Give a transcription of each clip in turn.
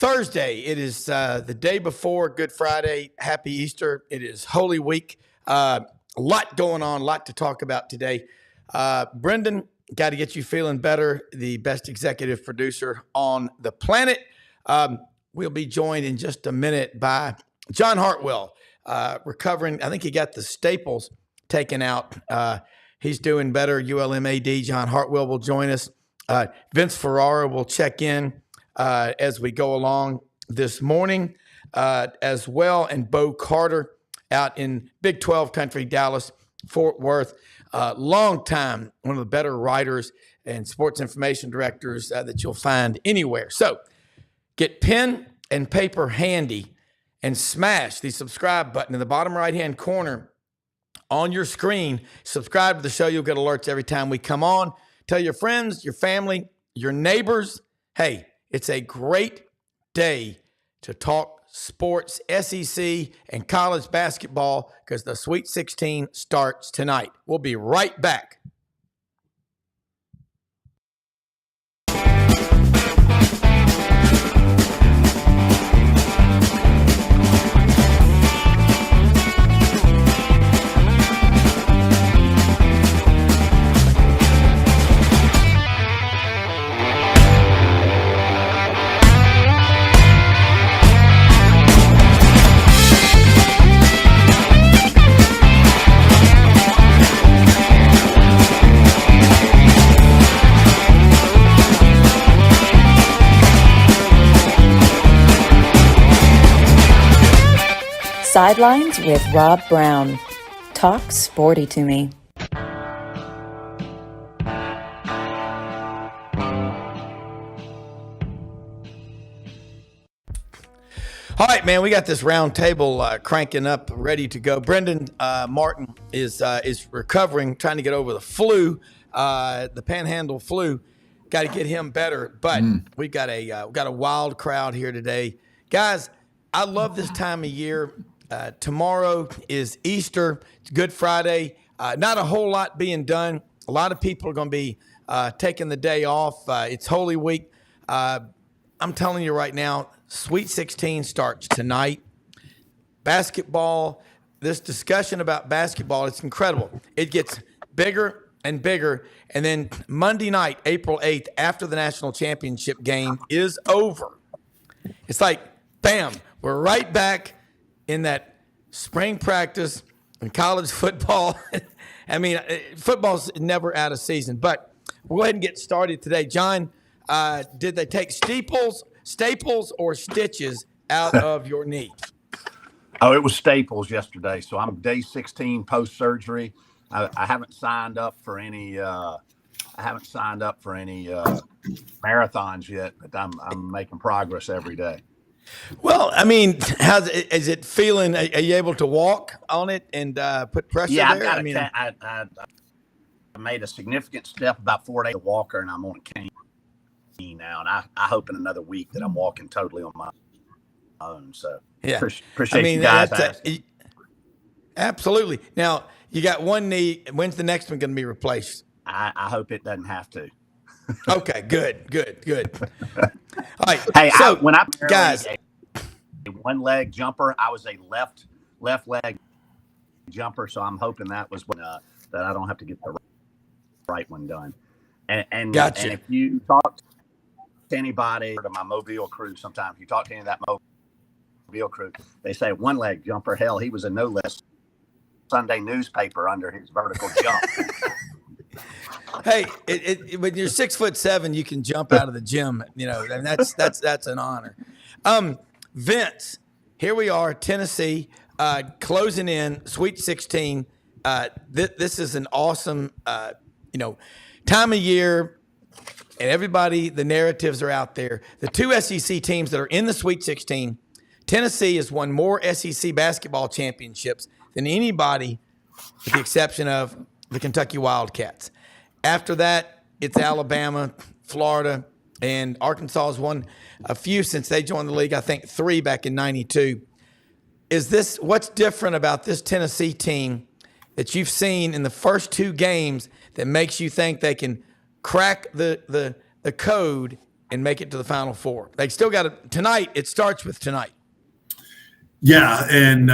Thursday. It is the day before Good Friday. Happy Easter. It is Holy Week. A lot going on, a lot to talk about today. Brendan, got to get you feeling better, the best executive producer on the planet. We'll be joined in just a minute by John Hartwell, recovering. I think he got the staples taken out. He's doing better. ULMAD. John Hartwell will join us. Vince Ferarra will check in as we go along this morning as well. And Bo Carter out in Big 12 country, Dallas, Fort Worth. Long time, one of the better writers and sports information directors that you'll find anywhere. So get pen and paper handy and smash the subscribe button in the bottom right-hand corner on your screen. Subscribe to the show. You'll get alerts every time we come on. Tell your friends, your family, your neighbors, hey, it's a great day to talk sports, SEC, and college basketball because the Sweet 16 starts tonight. We'll be right back. Sidelines with Rob Brown. Talk sporty to me. All right, man, we got this round table cranking up, ready to go. Brendan Martin is recovering, trying to get over the flu, the panhandle flu. Got to get him better, but we got a wild crowd here today, guys. I love this time of year. Tomorrow is Easter. It's Good Friday. Not a whole lot being done. A lot of people are going to be taking the day off. It's Holy Week. I'm telling you right now, Sweet 16 starts tonight. Basketball, this discussion about basketball, it's incredible. It gets bigger and bigger. And then Monday night, April 8th, after the national championship game is over, it's like, bam, we're right back in that spring practice in college football. I mean, football's never out of season. But we'll go ahead and get started today. John, did they take staples or stitches out of your knee? Oh, it was staples yesterday. So I'm day 16 post-surgery. I haven't signed up for any marathons yet, but I'm making progress every day. Well, I mean, is it feeling? Are you able to walk on it and put pressure there? I made a significant step about 4 days a walker, and I'm on a cane now. And I hope in another week that I'm walking totally on my own. So yeah, appreciate you guys. Absolutely. Now you got one knee. When's the next one going to be replaced? I hope it doesn't have to. Okay, good. All right. Hey, so when I guys, a one leg jumper, I was a left leg jumper, so I'm hoping that was when that I don't have to get the right one done. And gotcha. And if you talk to anybody, to my Mobile crew, sometimes you talk to any of that Mobile crew, they say one leg jumper. Hell, he was a no less Sunday newspaper under his vertical jump. Hey, when you're 6'7", you can jump out of the gym, and that's an honor. Vince, here we are, Tennessee, closing in Sweet 16. This is an awesome, time of year, and everybody, the narratives are out there. The two SEC teams that are in the Sweet 16, Tennessee has won more SEC basketball championships than anybody, with the exception of the Kentucky Wildcats. After that, it's Alabama, Florida, and Arkansas has won a few since they joined the league, I think 3 back in 92. What's different about this Tennessee team that you've seen in the first 2 games that makes you think they can crack the code and make it to the Final Four. They still got to tonight. It starts with tonight. Yeah, and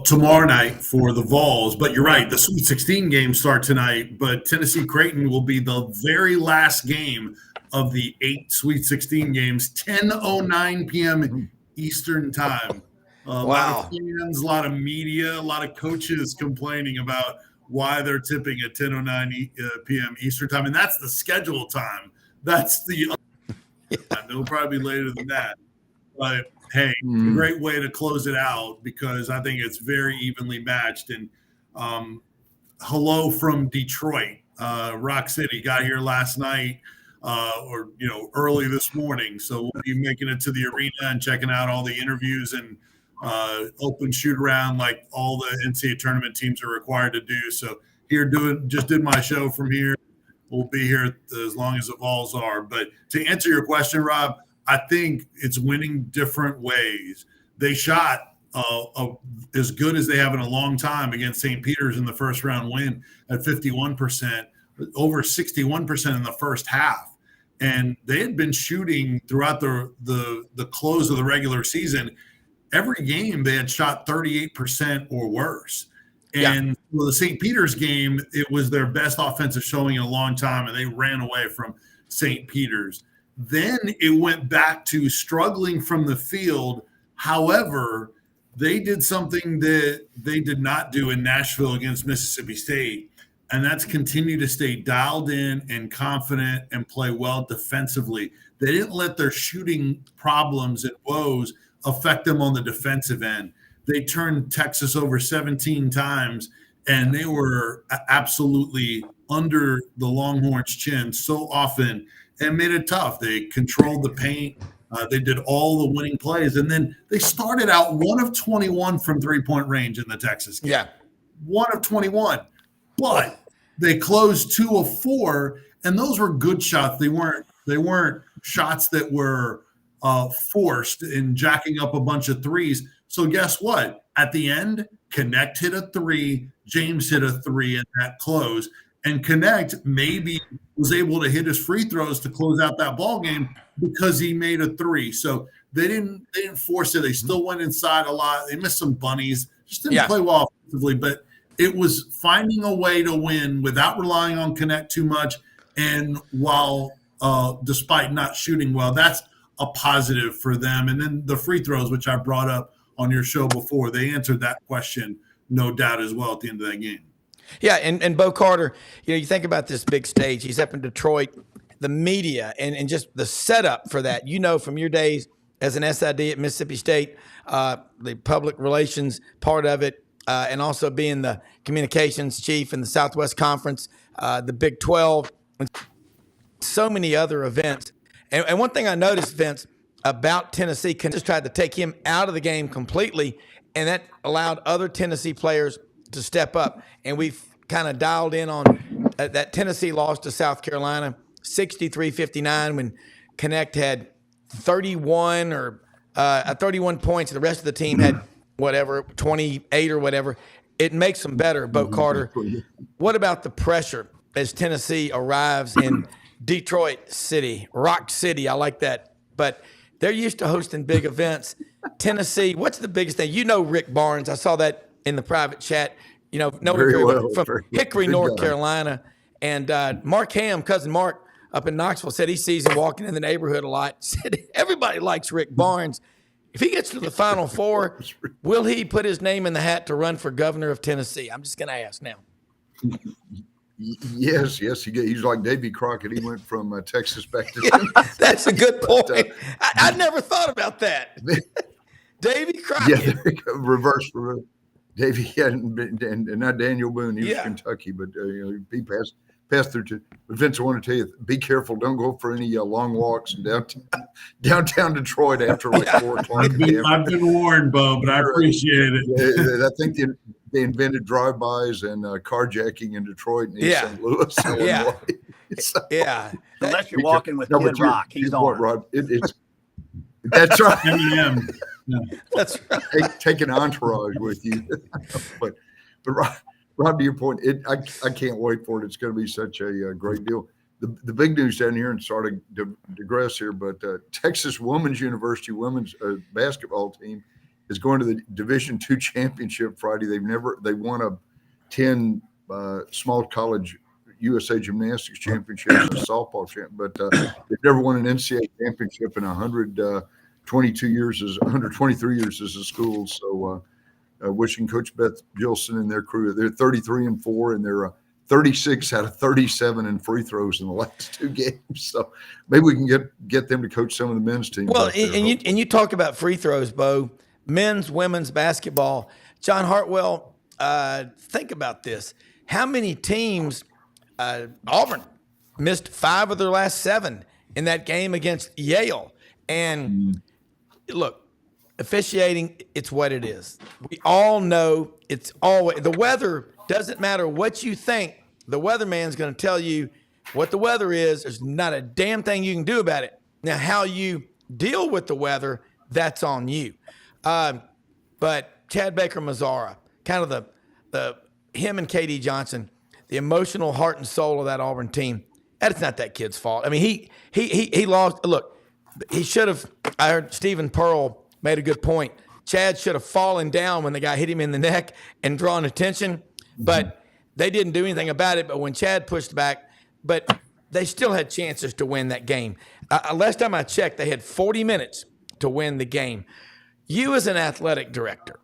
tomorrow night for the Vols. But you're right, the Sweet 16 games start tonight. But Tennessee Creighton will be the very last game of the 8 Sweet 16 games, 10:09 p.m. Eastern time. A lot of fans, a lot of media, a lot of coaches complaining about why they're tipping at 10:09 p.m. Eastern time, and that's the scheduled time. That's the it'll probably be later than that. But hey, a great way to close it out because I think it's very evenly matched. And hello from Detroit, Rock City. Got here last night or early this morning. So we'll be making it to the arena and checking out all the interviews and open shoot around like all the NCAA tournament teams are required to do. So here did my show from here. We'll be here as long as the Vols are. But to answer your question, Rob, I think it's winning different ways. They shot as good as they have in a long time against St. Peter's in the first round win at 51%, over 61% in the first half. And they had been shooting throughout the close of the regular season. Every game they had shot 38% or worse. And for the St. Peter's game, it was their best offensive showing in a long time, and they ran away from St. Peter's. Then it went back to struggling from the field. However, they did something that they did not do in Nashville against Mississippi State, and that's continue to stay dialed in and confident and play well defensively. They didn't let their shooting problems and woes affect them on the defensive end. They turned Texas over 17 times, and they were absolutely under the Longhorns' chin so often and made it tough. They controlled the paint. They did all the winning plays. And then they started out 1 of 21 from three-point range in the Texas game. Yeah. 1 of 21. But they closed 2 of 4, and those were good shots. They weren't shots that were forced in jacking up a bunch of threes. So guess what? At the end, Connect hit a 3, James hit a 3 in that close, and Connect maybe was able to hit his free throws to close out that ball game because he made a 3. So they didn't force it. They still went inside a lot. They missed some bunnies. Just didn't play well offensively, but it was finding a way to win without relying on Connect too much. And while despite not shooting well, that's a positive for them. And then the free throws, which I brought up on your show before, they answered that question, no doubt, as well at the end of that game. Yeah, and Bo Carter, you think about this big stage. He's up in Detroit, the media, and just the setup for that. From your days as an SID at Mississippi State, the public relations part of it, and also being the communications chief in the Southwest Conference, the Big 12, and so many other events. And one thing I noticed, Vince, about Tennessee, just tried to take him out of the game completely, and that allowed other Tennessee players to step up. And we've kind of dialed in on that Tennessee lost to South Carolina 63-59 when Connect had 31 points. The rest of the team had 28 or whatever. It makes them better, Bo Carter. What about the pressure as Tennessee arrives in Detroit City, Rock City? I like that. But they're used to hosting big events. Tennessee, what's the biggest thing? Rick Barnes. I saw that in the private chat, very well, from Hickory, North Carolina. And Mark Ham, cousin Mark up in Knoxville, said he sees him walking in the neighborhood a lot. Said everybody likes Rick Barnes. If he gets to the Final Four, will he put his name in the hat to run for governor of Tennessee? I'm just going to ask now. Yes. He's like Davy Crockett. He went from Texas back to That's a good point. I never thought about that. Davy Crockett. Yeah, reverse. Davy hadn't been, and not Daniel Boone. He was Kentucky, but he passed through to. But Vince, I want to tell you, be careful. Don't go for any long walks in downtown Detroit after like 4 o'clock. I've been warned, Bo, but I appreciate it. I think they invented drive-bys and carjacking in Detroit and East St. Louis. Unless you're walking with Kid Rock, he's on. What, Rod? That's right. Yeah. That's right. Take an entourage with you. but Rob, to your point, I can't wait for it. It's going to be such a great deal. the big news down here, and sorry to digress here, but Texas Women's University women's basketball team is going to the Division II championship Friday. They won a 10 small college USA Gymnastics Championships, softball champ, but they've never won an NCAA championship in 123 years as a school. So wishing Coach Beth Gilson and their crew. They're 33-4, and they're 36 out of 37 in free throws in the last 2 games. So maybe we can get them to coach some of the men's teams. Well, and you talk about free throws, Bo. Men's, women's basketball. John Hartwell, think about this. How many teams? Auburn missed 5 of their last 7 in that game against Yale. And look, officiating, it's what it is. We all know it's always the weather. Doesn't matter what you think. The weatherman's going to tell you what the weather is. There's not a damn thing you can do about it. Now, how you deal with the weather, that's on you. But Chad Baker-Mazara, kind of the him and KD Johnson, the emotional heart and soul of that Auburn team. That's not that kid's fault. I mean, he lost. Look, he should have. I heard Stephen Pearl made a good point. Chad should have fallen down when the guy hit him in the neck and drawn attention, but they didn't do anything about it. But when Chad pushed back, but they still had chances to win that game. Last time I checked, they had 40 minutes to win the game. You as an athletic director,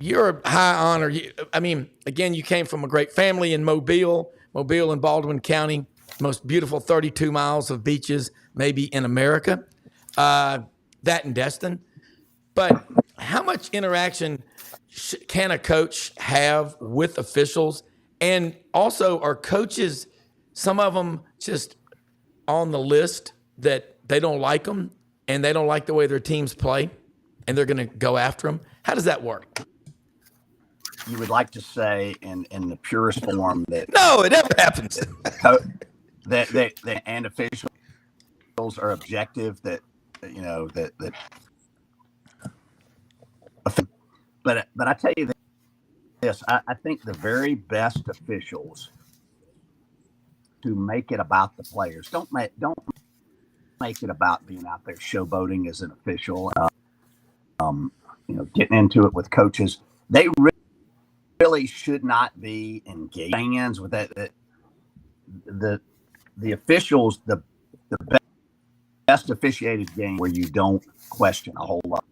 you're a high honor. I mean, again, you came from a great family in Mobile in Baldwin County, most beautiful 32 miles of beaches maybe in America, that in Destin. But how much interaction can a coach have with officials? And also, are coaches, some of them just on the list that they don't like them and they don't like the way their teams play and they're going to go after them? How does that work? You would like to say in the purest form that no, it never happens. that and officials are objective. That But I tell you this, I think the very best officials to make it about the players. Don't make it about being out there showboating as an official. Getting into it with coaches. They really should not be engaged fans with that. The officials, the best officiated game where you don't question a whole lot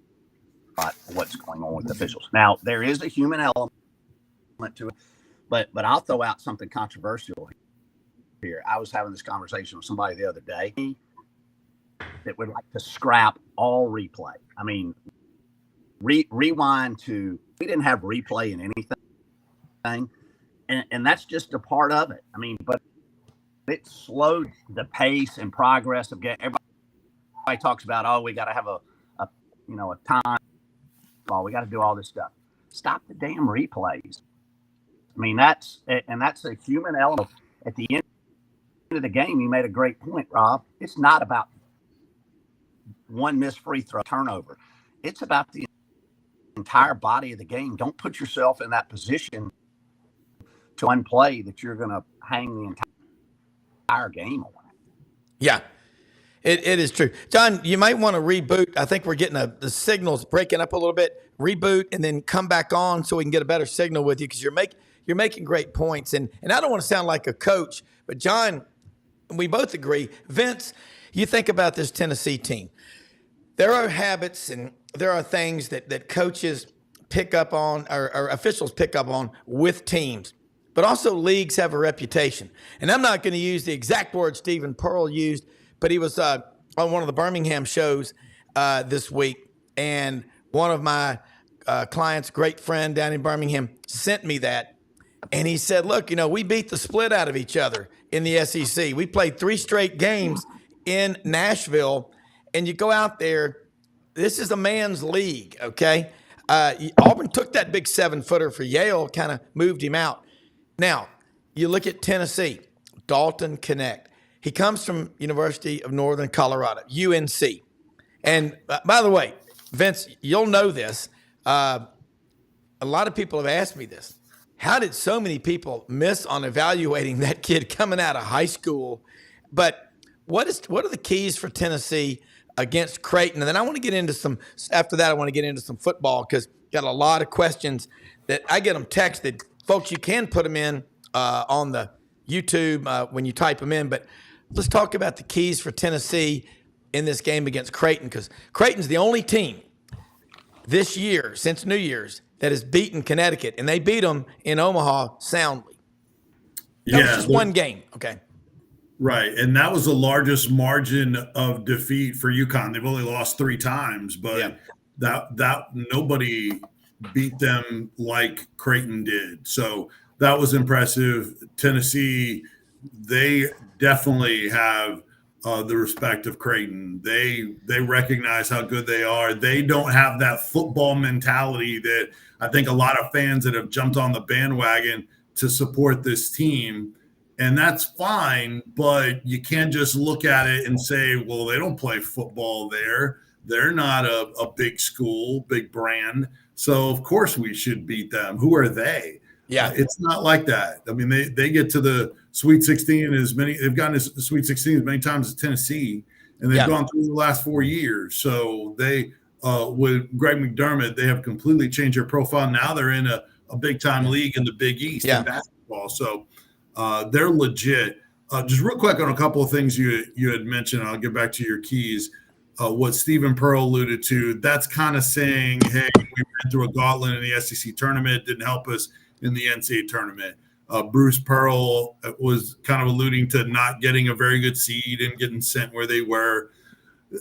what's going on with the officials. Now, there is a human element to it, but I'll throw out something controversial here. I was having this conversation with somebody the other day that would like to scrap all replay. I mean, rewind to, we didn't have replay in anything, and that's just a part of it. I mean, but it slowed the pace and progress of getting. Everybody talks about, we got to have a time. We got to do all this stuff. Stop the damn replays. I mean, that's a human element. At the end of the game, you made a great point, Rob. It's not about one missed free throw turnover. It's about the entire body of the game. Don't put yourself in that position to one play that you're going to hang the entire game on. Yeah. It is true. John, you might want to reboot. I think we're getting the signals breaking up a little bit. Reboot and then come back on so we can get a better signal with you, because you're making great points. And I don't want to sound like a coach, but John, we both agree. Vince, you think about this Tennessee team. There are habits and there are things that coaches pick up on or officials pick up on with teams. But also leagues have a reputation. And I'm not going to use the exact word Stephen Pearl used, but he was on one of the Birmingham shows this week, and one of my clients, great friend down in Birmingham, sent me that, and he said, look, we beat the split out of each other in the SEC. We played 3 straight games in Nashville, and you go out there, this is a man's league, okay? Auburn took that big 7-footer for Yale, kind of moved him out. Now, you look at Tennessee, Dalton Connect. He comes from University of Northern Colorado, UNC. And by the way, Vince, you'll know this. A lot of people have asked me this. how did so many people miss on evaluating that kid coming out of high school? But what are the keys for Tennessee against Creighton? And then I want to get into after that, I want to get into some football because got a lot of questions that I get them texted. Folks, you can put them in on the YouTube when you type them in. But let's talk about the keys for Tennessee in this game against Creighton, because Creighton's the only team this year since New Year's that has beaten Connecticut, and they beat them in Omaha soundly. That was just one game, okay? Right, and that was the largest margin of defeat for UConn. They've only lost 3 times, but that nobody beat them like Creighton did. So that was impressive. Tennessee, they definitely have the respect of Creighton. They recognize how good they are. They don't have that football mentality that I think a lot of fans that have jumped on the bandwagon to support this team. And that's fine, but you can't just look at it and say, well, they don't play football there. They're not a big school, big brand. So, of course, we should beat them. Who are they? Yeah, it's not like that. I mean, they get to the Sweet 16 they've gotten to the Sweet 16 as many times as Tennessee, and they've gone through the last 4 years. So they, with Greg McDermott, they have completely changed their profile. Now they're in a big-time league in the Big East in basketball. So they're legit. Just real quick on a couple of things you had mentioned. I'll get back to your keys. What Stephen Pearl alluded to, that's kind of saying, hey, we ran through a gauntlet in the SEC tournament, didn't help us in the NCAA tournament. Bruce Pearl was kind of alluding to not getting a very good seed and getting sent where they were.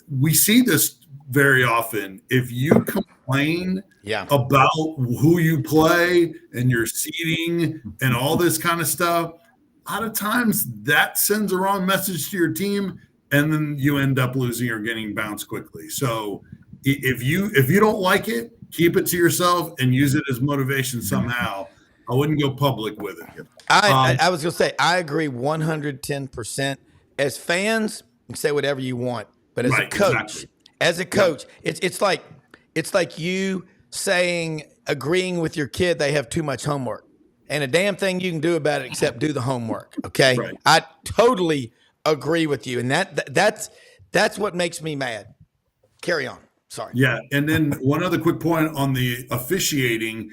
We see this very often. If you complain about who you play and your seeding and all this kind of stuff, a lot of times that sends a wrong message to your team, and then you end up losing or getting bounced quickly. So if you don't like it, keep it to yourself and use it as motivation somehow. I wouldn't go public with it. I was going to say, I agree 110%. As fans, you can say whatever you want, but as a coach, it's like you saying, agreeing with your kid they have too much homework, and a damn thing you can do about it except do the homework. Okay, I totally agree with you, and that's what makes me mad. Carry on. Sorry. Yeah, and then one other quick point on the officiating.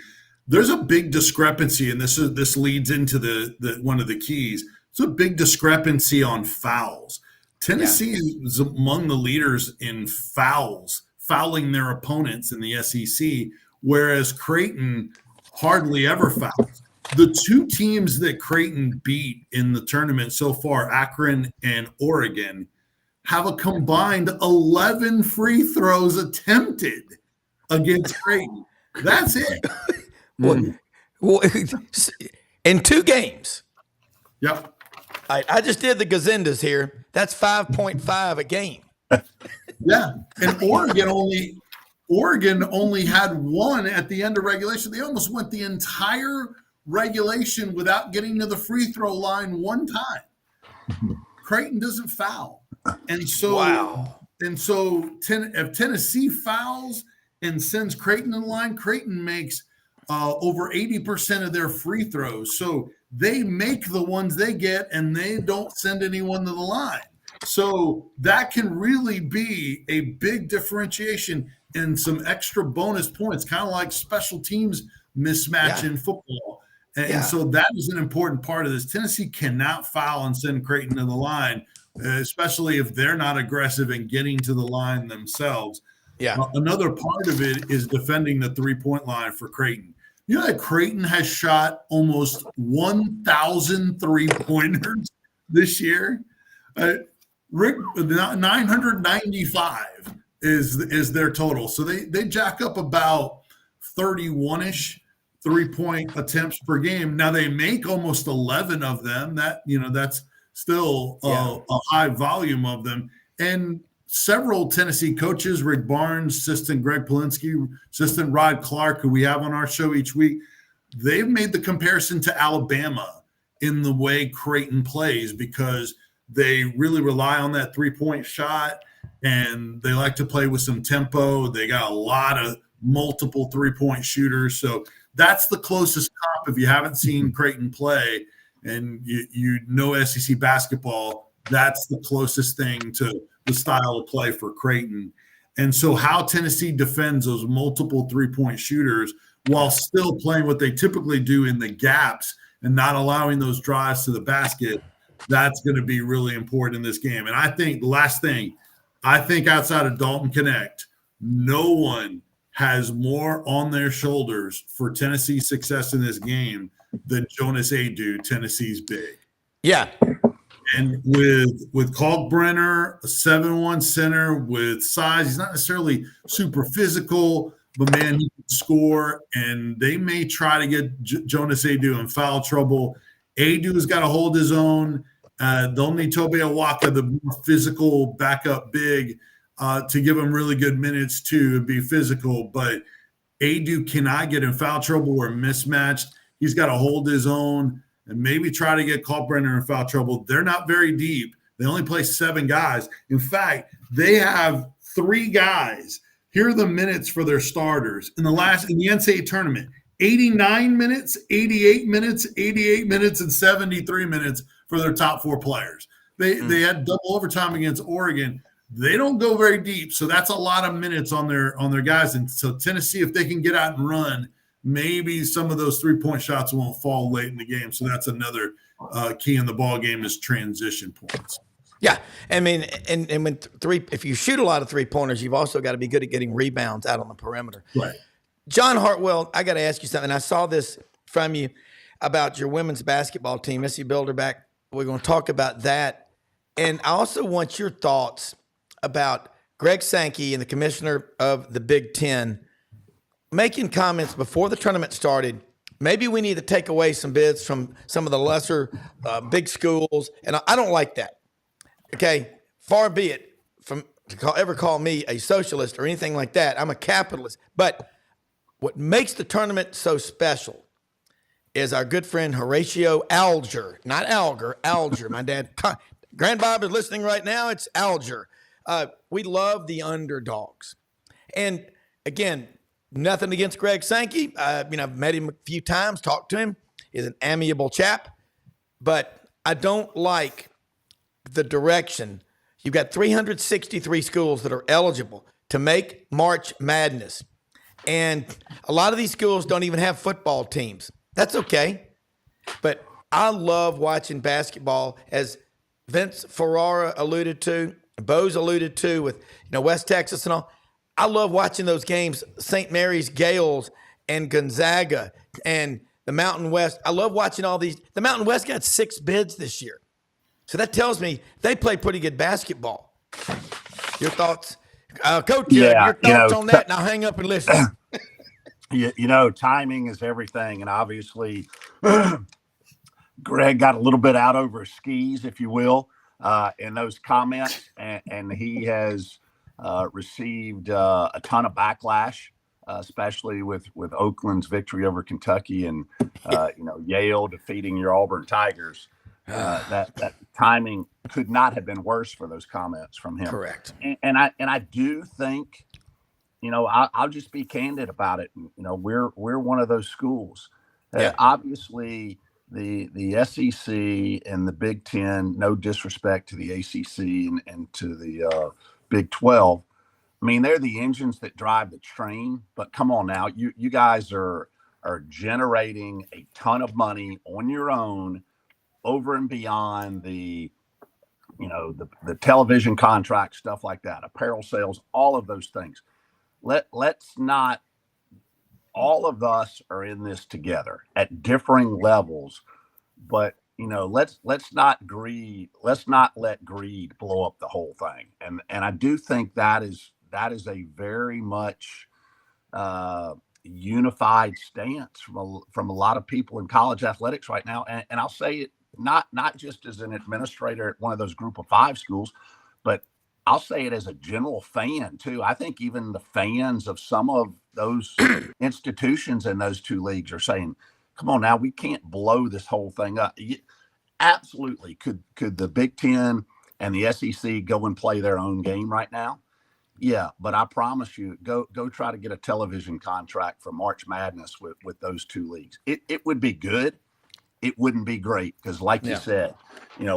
There's a big discrepancy, and this leads into the one of the keys. It's a big discrepancy on fouls. Tennessee is among the leaders in fouling their opponents in the SEC, whereas Creighton hardly ever fouls. The 2 teams that Creighton beat in the tournament so far, Akron and Oregon, have a combined 11 free throws attempted against Creighton. That's it. Well, in 2 games. Yep. I just did the gazindas here. That's 5.5 a game. Yeah, and Oregon only had 1 at the end of regulation. They almost went the entire regulation without getting to the free throw line 1 time. Creighton doesn't foul, and so if Tennessee fouls and sends Creighton in line, Creighton makes over 80% of their free throws. So they make the ones they get, and they don't send anyone to the line. So that can really be a big differentiation and some extra bonus points, kind of like special teams mismatch in football. And so that is an important part of this. Tennessee cannot foul and send Creighton to the line, especially if they're not aggressive in getting to the line themselves. Another part of it is defending the 3-point line for Creighton. You know that Creighton has shot almost 1,000 3-pointers this year? Rick, 995 is their total. So they jack up about 31-ish 3-point attempts per game. Now they make almost 11 of them. That's still a high volume of them. And several Tennessee coaches, Rick Barnes, assistant Greg Polinsky, assistant Rod Clark, who we have on our show each week, they've made the comparison to Alabama in the way Creighton plays, because they really rely on that 3-point shot, and they like to play with some tempo. They got a lot of multiple 3-point shooters. So that's the closest comp. If you haven't seen Creighton play and you know SEC basketball, that's the closest thing to the style of play for Creighton. And so how Tennessee defends those multiple three-point shooters while still playing what they typically do in the gaps and not allowing those drives to the basket, that's going to be really important in this game. And I think the last thing, I think outside of Dalton Connect, no one has more on their shoulders for Tennessee's success in this game than Jonas Adu, Tennessee's big. Yeah. And with Kalkbrenner, a 7'1" center with size, he's not necessarily super physical, but man, he can score. And they may try to get Jonas Adu in foul trouble. Adu's got to hold his own. They'll need Tobe Awaka, the more physical backup big, to give him really good minutes too and be physical. But Adu cannot get in foul trouble or mismatched. He's got to hold his own and maybe try to get Kalkbrenner in foul trouble. They're not very deep. They only play 7 guys. In fact, they have 3 guys. Here are the minutes for their starters in the NCAA tournament: 89 minutes, 88 minutes, 88 minutes, and 73 minutes for their top 4 players. They had double overtime against Oregon. They don't go very deep, so that's a lot of minutes on their guys. And so Tennessee, if they can get out and run, maybe some of those 3-point shots won't fall late in the game. So that's another key in the ball game is transition points. Yeah, I mean, and when if you shoot a lot of 3-pointers, you've also got to be good at getting rebounds out on the perimeter. Right. John Hartwell, I got to ask you something. I saw this from you about your women's basketball team, SC Builderback. We're going to talk about that. And I also want your thoughts about Greg Sankey and the commissioner of the Big Ten making comments before the tournament started. Maybe we need to take away some bids from some of the lesser big schools. And I don't like that. Okay, far be it from to ever call me a socialist or anything like that. I'm a capitalist. But what makes the tournament so special is our good friend Horatio Alger, not Alger, Alger. My dad, Grandbob is listening right now. It's Alger. We love the underdogs. And again, nothing against Greg Sankey. I've met him a few times, talked to him. He's an amiable chap. But I don't like the direction. You've got 363 schools that are eligible to make March Madness. And a lot of these schools don't even have football teams. That's okay. But I love watching basketball, as Vince Ferarra alluded to, Bose alluded to with West Texas and all. I love watching those games, St. Mary's Gales and Gonzaga and the Mountain West. I love watching all these. The Mountain West got 6 bids this year. So that tells me they play pretty good basketball. Your thoughts? Coach, your thoughts on that, and I'll hang up and listen. Timing is everything. And obviously, Greg got a little bit out over his skis, if you will, in those comments. And he has received a ton of backlash, especially with Oakland's victory over Kentucky and, Yale defeating your Auburn Tigers. That timing could not have been worse for those comments from him. Correct. And I do think, I'll just be candid about it. We're one of those schools. Obviously, the SEC and the Big Ten, no disrespect to the ACC and to the Big 12. I mean, they're the engines that drive the train. But come on now, you guys are generating a ton of money on your own, over and beyond the television contract, stuff like that, apparel sales, all of those things. Let's not, all of us are in this together at differing levels, but let's not let greed blow up the whole thing. And I do think that is a very much unified stance from a lot of people in college athletics right now. And I'll say it, not just as an administrator at one of those group of 5 schools, but I'll say it as a general fan too. I think even the fans of some of those institutions in those 2 leagues are saying, come on now, we can't blow this whole thing up. Absolutely. Could the Big Ten and the SEC go and play their own game right now? Yeah, but I promise you, go try to get a television contract for March Madness with those two leagues. It would be good. It wouldn't be great because, like you said,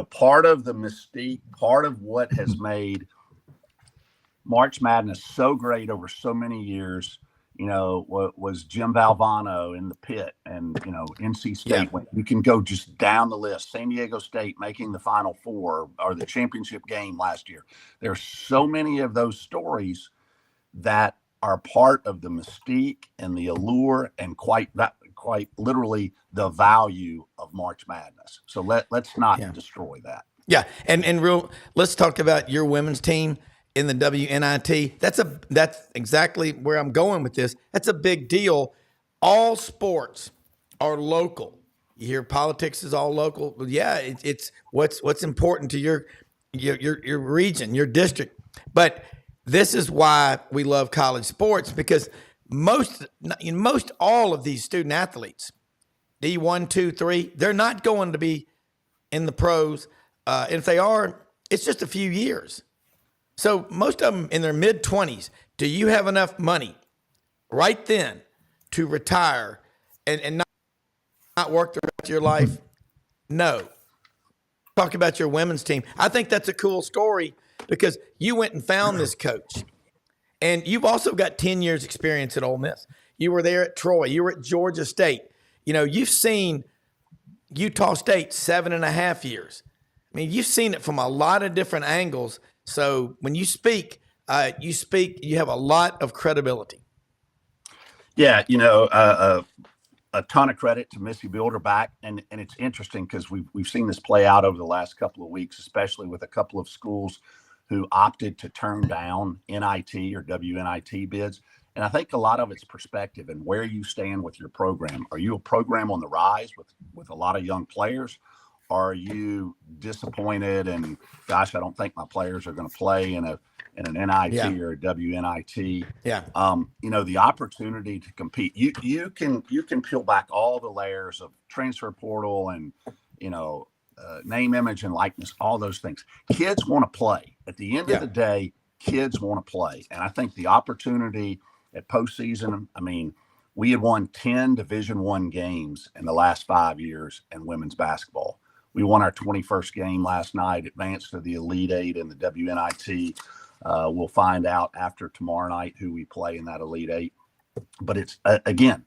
part of the mystique, part of what has made March Madness so great over so many years, was Jim Valvano in the pit and, NC State. When you can go just down the list, San Diego State making the Final Four or the championship game last year. There's so many of those stories that are part of the mystique and the allure and quite literally the value of March Madness. So let's not destroy that. Yeah, and let's talk about your women's team in the WNIT. That's exactly where I'm going with this. That's a big deal. All sports are local. You hear politics is all local. Well, yeah, it's what's important to your region, your district. But this is why we love college sports, because most all of these student athletes, D1, 2, 3, they're not going to be in the pros. And if they are, it's just a few years. So most of them in their mid-20s, do you have enough money right then to retire and not work the rest of your life? No. Talk about your women's team. I think that's a cool story because you went and found this coach. And you've also got 10 years experience at Ole Miss. You were there at Troy. You were at Georgia State. You've seen Utah State 7.5 years. I mean, you've seen it from a lot of different angles. So when you speak, you have a lot of credibility. Yeah, a ton of credit to Missy Bilderback, and it's interesting because we've seen this play out over the last couple of weeks, especially with a couple of schools who opted to turn down NIT or WNIT bids. And I think a lot of it's perspective and where you stand with your program. Are you a program on the rise with a lot of young players? Are you disappointed and, gosh, I don't think my players are going to play in an NIT or a WNIT? Yeah. The opportunity to compete. You can peel back all the layers of transfer portal and name, image, and likeness. All those things. Kids want to play. At the end of the day, kids want to play, and I think the opportunity at postseason. I mean, we had won 10 Division I games in the last 5 years in women's basketball. We won our 21st game last night, advanced to the Elite Eight in the WNIT. We'll find out after tomorrow night who we play in that Elite Eight. But it's, again,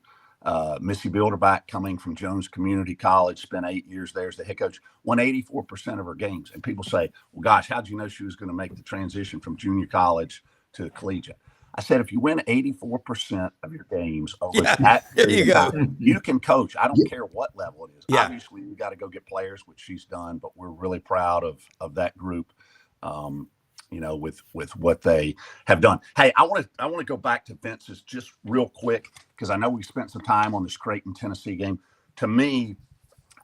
Missy Bilderback coming from Jones Community College, spent 8 years there as the head coach, won 84% of her games. And people say, well, gosh, how'd you know she was going to make the transition from junior college to collegiate? I said, if you win 84% of your games over that period of time, you can coach. I don't care what level it is. Yeah. Obviously, you got to go get players, which she's done, but we're really proud of that group, with what they have done. Hey, I want to go back to Vince's just real quick, because I know we spent some time on this Creighton, Tennessee game. To me,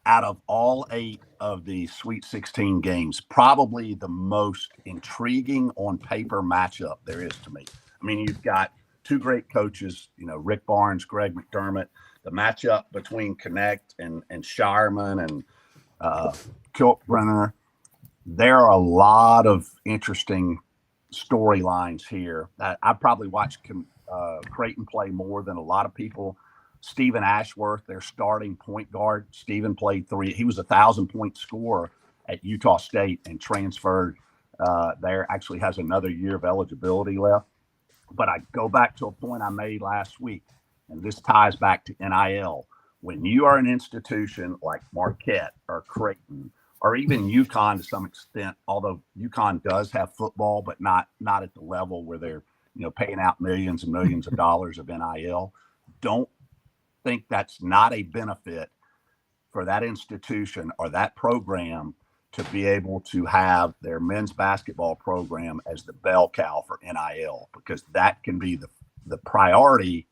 out of all 8 of the Sweet 16 games, probably the most intriguing on paper matchup there is to me. I mean, you've got 2 great coaches, Rick Barnes, Greg McDermott. The matchup between Connect and Shireman and Kiltbrenner. There are a lot of interesting storylines here. I probably watched Creighton play more than a lot of people. Stephen Ashworth, their starting point guard. Stephen played 3. He was a 1,000-point scorer at Utah State and transferred there. Actually has another year of eligibility left. But I go back to a point I made last week, and this ties back to NIL. When you are an institution like Marquette or Creighton or even UConn to some extent, although UConn does have football, but not at the level where they're paying out millions and millions of dollars of NIL, don't think that's not a benefit for that institution or that program to be able to have their men's basketball program as the bell cow for NIL, because that can be the priority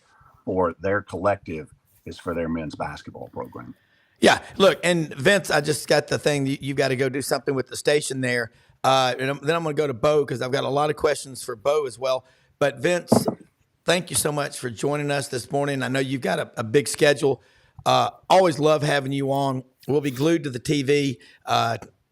for their collective is for their men's basketball program. Yeah, look, and Vince, I just got the thing. You've got to go do something with the station there. And then I'm going to go to Bo because I've got a lot of questions for Bo as well. But Vince, thank you so much for joining us this morning. I know you've got a big schedule. Always love having you on. We'll be glued to the TV.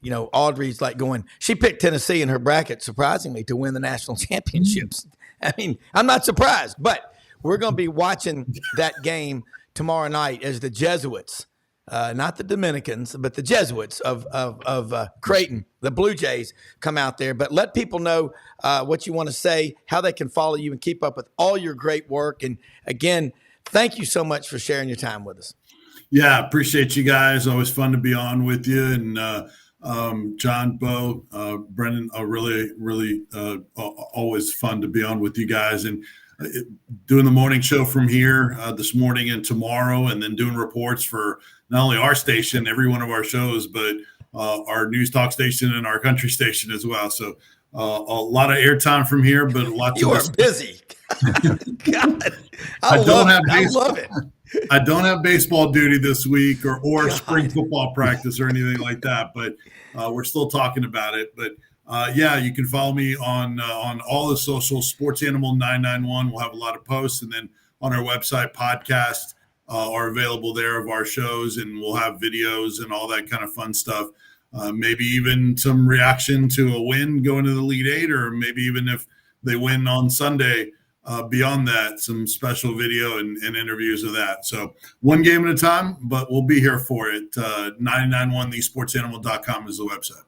Audrey's like going, she picked Tennessee in her bracket, surprisingly, to win the national championships. I mean, I'm not surprised, but we're going to be watching that game tomorrow night as the Jesuits, not the Dominicans, but the Jesuits of Creighton, the Blue Jays, come out there. But let people know what you want to say, how they can follow you and keep up with all your great work. And again, thank you so much for sharing your time with us. Yeah, appreciate you guys. Always fun to be on with you. And John, Bo, Brendan, really always fun to be on with you guys. And doing the morning show from here this morning and tomorrow, and then doing reports for not only our station, every one of our shows, but our news talk station and our country station as well. So a lot of airtime from here, but lots you of are busy. God, I love it. I don't have baseball duty this week or spring football practice or anything like that, but we're still talking about it. But yeah, you can follow me on all the social. Sports Animal 991. We'll have a lot of posts, and then on our website, podcasts are available there of our shows, and we'll have videos and all that kind of fun stuff. Maybe even some reaction to a win going to the Elite Eight, or maybe even if they win on Sunday. Beyond that, some special video and interviews of that. So one game at a time, but we'll be here for it. 991thesportsanimal.com is the website.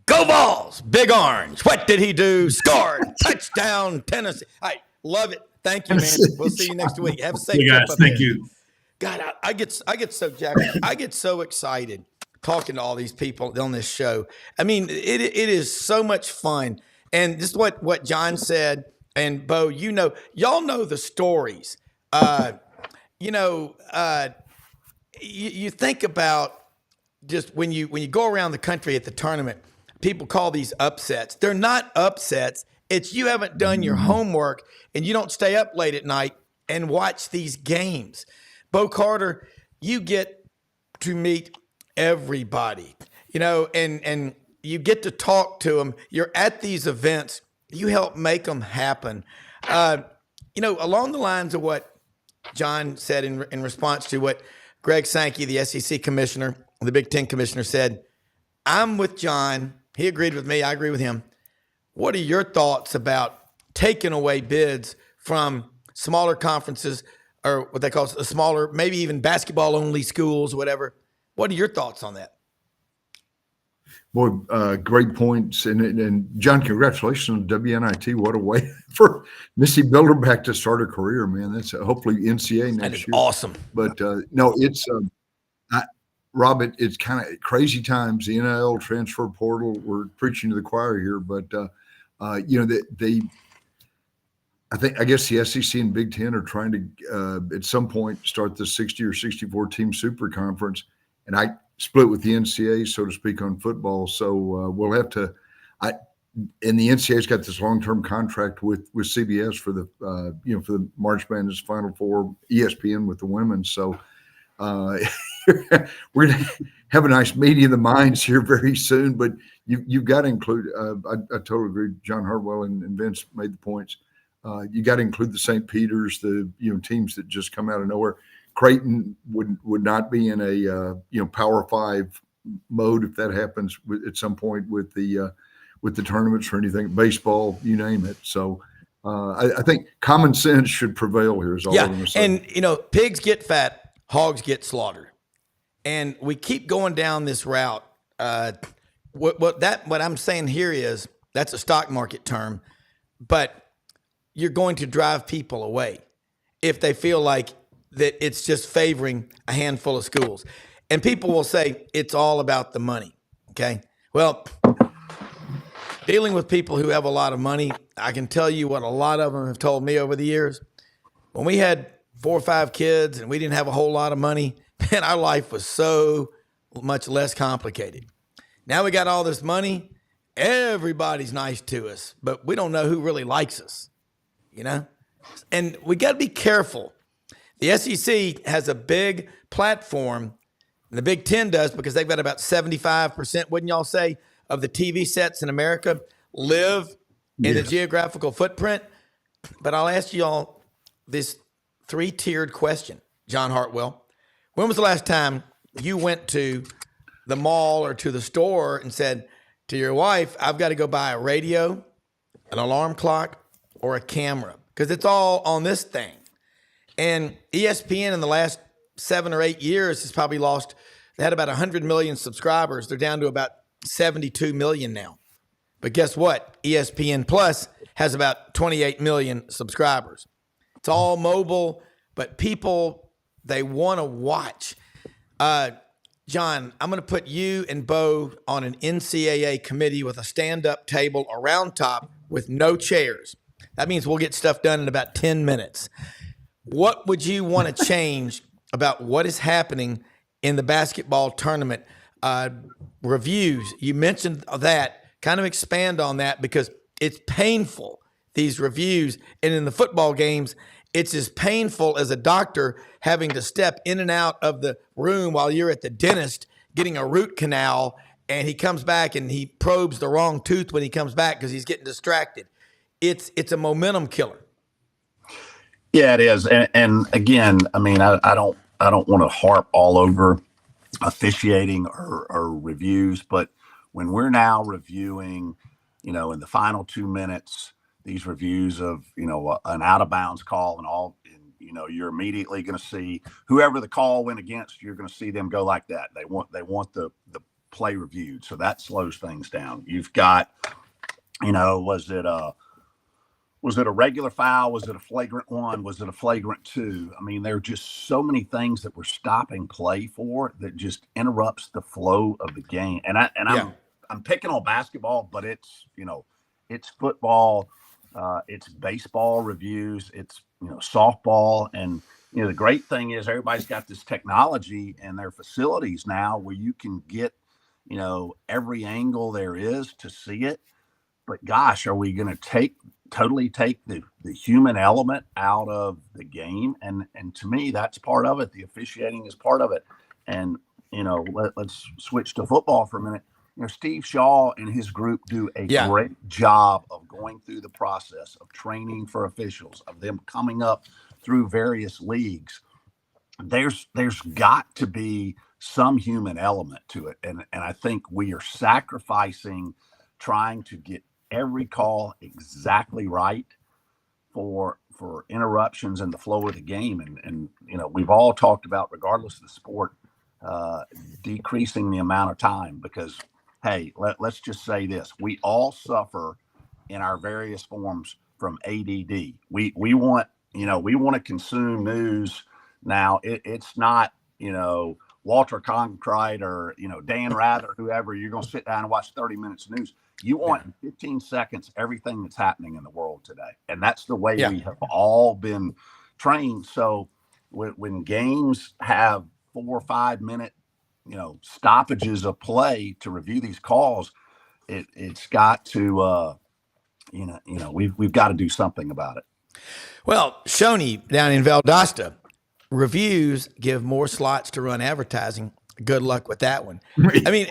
Go Vols! Big Orange. What did he do? Scored. Touchdown, Tennessee. I love it. Thank you, man. We'll see you next week. Have a safe trip. Thank you. God, I get so jacked. I get so excited talking to all these people on this show. I mean, it is so much fun. And this is what John said. And Bo, y'all know the stories. You think about just when you go around the country at the tournament, people call these upsets. They're not upsets. It's you haven't done your homework and you don't stay up late at night and watch these games. Bo Carter, you get to meet everybody, and you get to talk to them. You're at these events. You help make them happen. Along the lines of what John said in response to what Greg Sankey, the SEC commissioner, the Big Ten commissioner, said, I'm with John. He agreed with me. I agree with him. What are your thoughts about taking away bids from smaller conferences, or what they call smaller, maybe even basketball-only schools, whatever? What are your thoughts on that? Boy, great points. And John, congratulations on WNIT. What a way for Missy Bilderback to start a career, man. That's hopefully NCAA next year. Awesome. But no, it's Rob, it's kind of crazy times. The NIL transfer portal, we're preaching to the choir here, but I guess the SEC and Big Ten are trying to at some point start the 60 or 64 team super conference. And I split with the NCAA, so to speak, on football. So we'll have to. And the NCAA's got this long-term contract with CBS for the for the March Madness Final Four, ESPN with the women. So we're gonna have a nice meeting of the minds here very soon. But you've got to include. I totally agree. John Hartwell and Vince made the points. You got to include the St. Peter's, the teams that just come out of nowhere. Creighton would not be in a Power 5 mode if that happens at some point with the tournaments or anything, baseball, you name it. So I think common sense should prevail here. Is all I'm going to say. And pigs get fat, hogs get slaughtered, and we keep going down this route. What I'm saying here is that's a stock market term, but you're going to drive people away if they feel like that it's just favoring a handful of schools. And people will say it's all about the money, okay? Well, dealing with people who have a lot of money, I can tell you what a lot of them have told me over the years. When we had 4 or 5 kids and we didn't have a whole lot of money, man, our life was so much less complicated. Now we got all this money, everybody's nice to us, but we don't know who really likes us, And we got to be careful. The SEC has a big platform, and the Big Ten does, because they've got about 75%, wouldn't y'all say, of the TV sets in America live in the geographical footprint. But I'll ask y'all this 3-tiered question, John Hartwell. When was the last time you went to the mall or to the store and said to your wife, I've got to go buy a radio, an alarm clock, or a camera because it's all on this thing. And ESPN in the last 7 or 8 years has probably lost. They had about 100 million subscribers. They're down to about 72 million now. But guess what? ESPN Plus has about 28 million subscribers. It's all mobile, but people, they want to watch. John, I'm going to put you and Bo on an NCAA committee with a stand-up table around top with no chairs. That means we'll get stuff done in about 10 minutes. What would you want to change about what is happening in the basketball tournament? Reviews, you mentioned that. Kind of expand on that because it's painful, these reviews. And in the football games, it's as painful as a doctor having to step in and out of the room while you're at the dentist getting a root canal, and he comes back and he probes the wrong tooth when he comes back because he's getting distracted. It's a momentum killer. Yeah, it is. And again, I mean, I don't want to harp all over officiating or reviews, but when we're now reviewing, in the final 2 minutes, these reviews of, an out of bounds call and all, you're immediately going to see whoever the call went against, you're going to see them go like that. They want the play reviewed. So that slows things down. You've got, was it a regular foul? Was it a flagrant one? Was it a flagrant two? I mean, there are just so many things that we're stopping play for that just interrupts the flow of the game. And I'm picking on basketball, but it's football, it's baseball reviews, it's, softball. And, the great thing is everybody's got this technology in their facilities now where you can get, every angle there is to see it. But gosh, are we going to totally take the human element out of the game? And to me, that's part of it. The officiating is part of it. And, let's switch to football for a minute. Steve Shaw and his group do a great job of going through the process of training for officials, of them coming up through various leagues. There's got to be some human element to it. And I think we are sacrificing trying to get every call exactly right for interruptions in the flow of the game. And we've all talked about, regardless of the sport, decreasing the amount of time because, hey, let's just say this. We all suffer in our various forms from ADD. We want to consume news. Now it's not, Walter Cronkite or, Dan Rather, whoever, you're going to sit down and watch 30 minutes of news. You want in 15 seconds everything that's happening in the world today. And that's the way we have all been trained. So when games have 4 or 5 minute, stoppages of play to review these calls, it's got to, we've got to do something about it. Well, Shoney down in Valdosta, reviews give more slots to run advertising. Good luck with that one. I mean,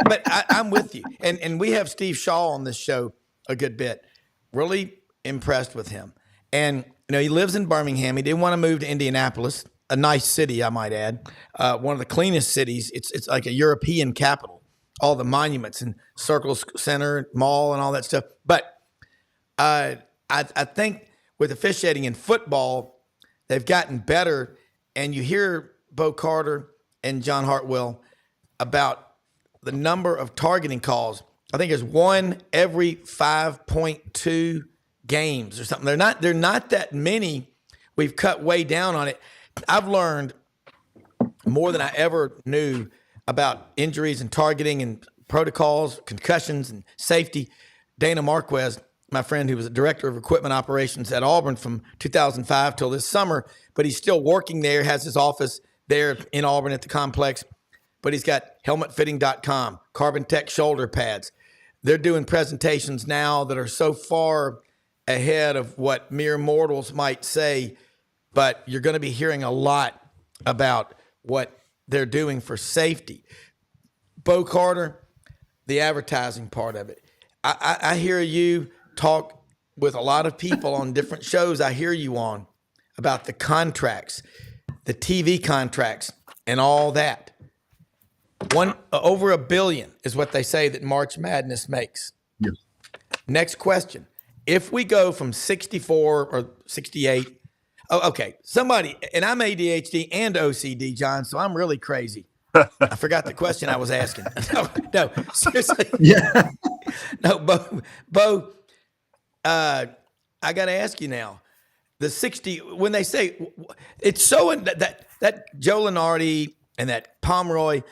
but I'm with you. And we have Steve Shaw on this show a good bit. Really impressed with him. And, he lives in Birmingham. He didn't want to move to Indianapolis, a nice city, I might add. One of the cleanest cities. It's like a European capital. All the monuments and Circle Center, Mall, and all that stuff. But I think with officiating in football, they've gotten better. And you hear Bo Carter and John Hartwell about the number of targeting calls. I think there's one every 5.2 games or something. They're not that many. We've cut way down on it. I've learned more than I ever knew about injuries and targeting and protocols, concussions and safety. Dana Marquez, my friend who was a director of equipment operations at Auburn from 2005 till this summer, but he's still working there, has his office there in Auburn at the complex. But he's got helmetfitting.com, Carbon Tech shoulder pads. They're doing presentations now that are so far ahead of what mere mortals might say, but you're going to be hearing a lot about what they're doing for safety. Bo Carter, the advertising part of it. I hear you talk with a lot of people on different shows I hear you on about the contracts, the TV contracts, and all that. Over $1 billion is what they say that March Madness makes. Yes. Next question. if we go from 64 or 68, okay, somebody, and I'm ADHD and OCD, John, so I'm really crazy. I forgot the question I was asking. No, seriously. Yeah. No, Bo, I got to ask you now. The 60, when they say it's so that Joe Lenardi and that Pomeroy,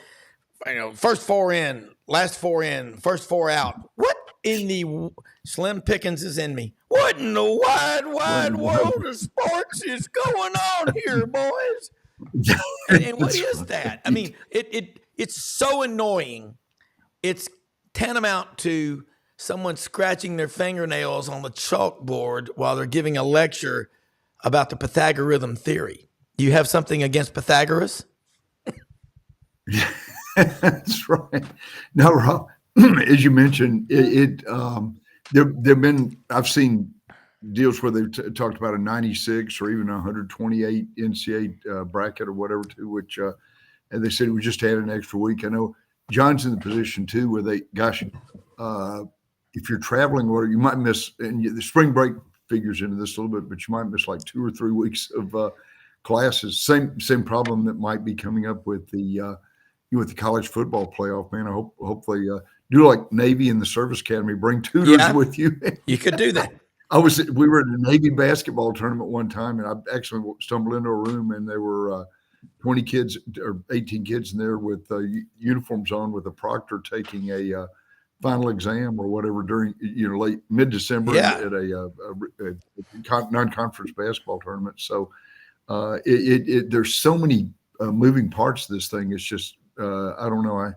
first four in, last four in, first four out. What in the Slim Pickens is in me? What in the wide world of sports is going on here, boys? And what is that? I mean, it's so annoying. It's tantamount to someone scratching their fingernails on the chalkboard while they're giving a lecture about the Pythagorean theory. Do you have something against Pythagoras? That's right. No, Rob, as you mentioned, there've been, I've seen deals where they've talked about a 96 or even 128 NCAA bracket or whatever, too, which, and they said we just had an extra week. I know John's in the position too, where if you're traveling, or you might miss, and the spring break figures into this a little bit, but you might miss like 2 or 3 weeks of classes. Same problem that might be coming up with the college football playoff. Man, hopefully do like Navy and the Service Academy, bring tutors with you. You could do that. We were at a Navy basketball tournament one time, and I actually stumbled into a room, and there were 20 kids or 18 kids in there with uniforms on, with a proctor taking a final exam or whatever during late mid-December at a non-conference basketball tournament. So there's so many moving parts to this thing. It's just I don't know. I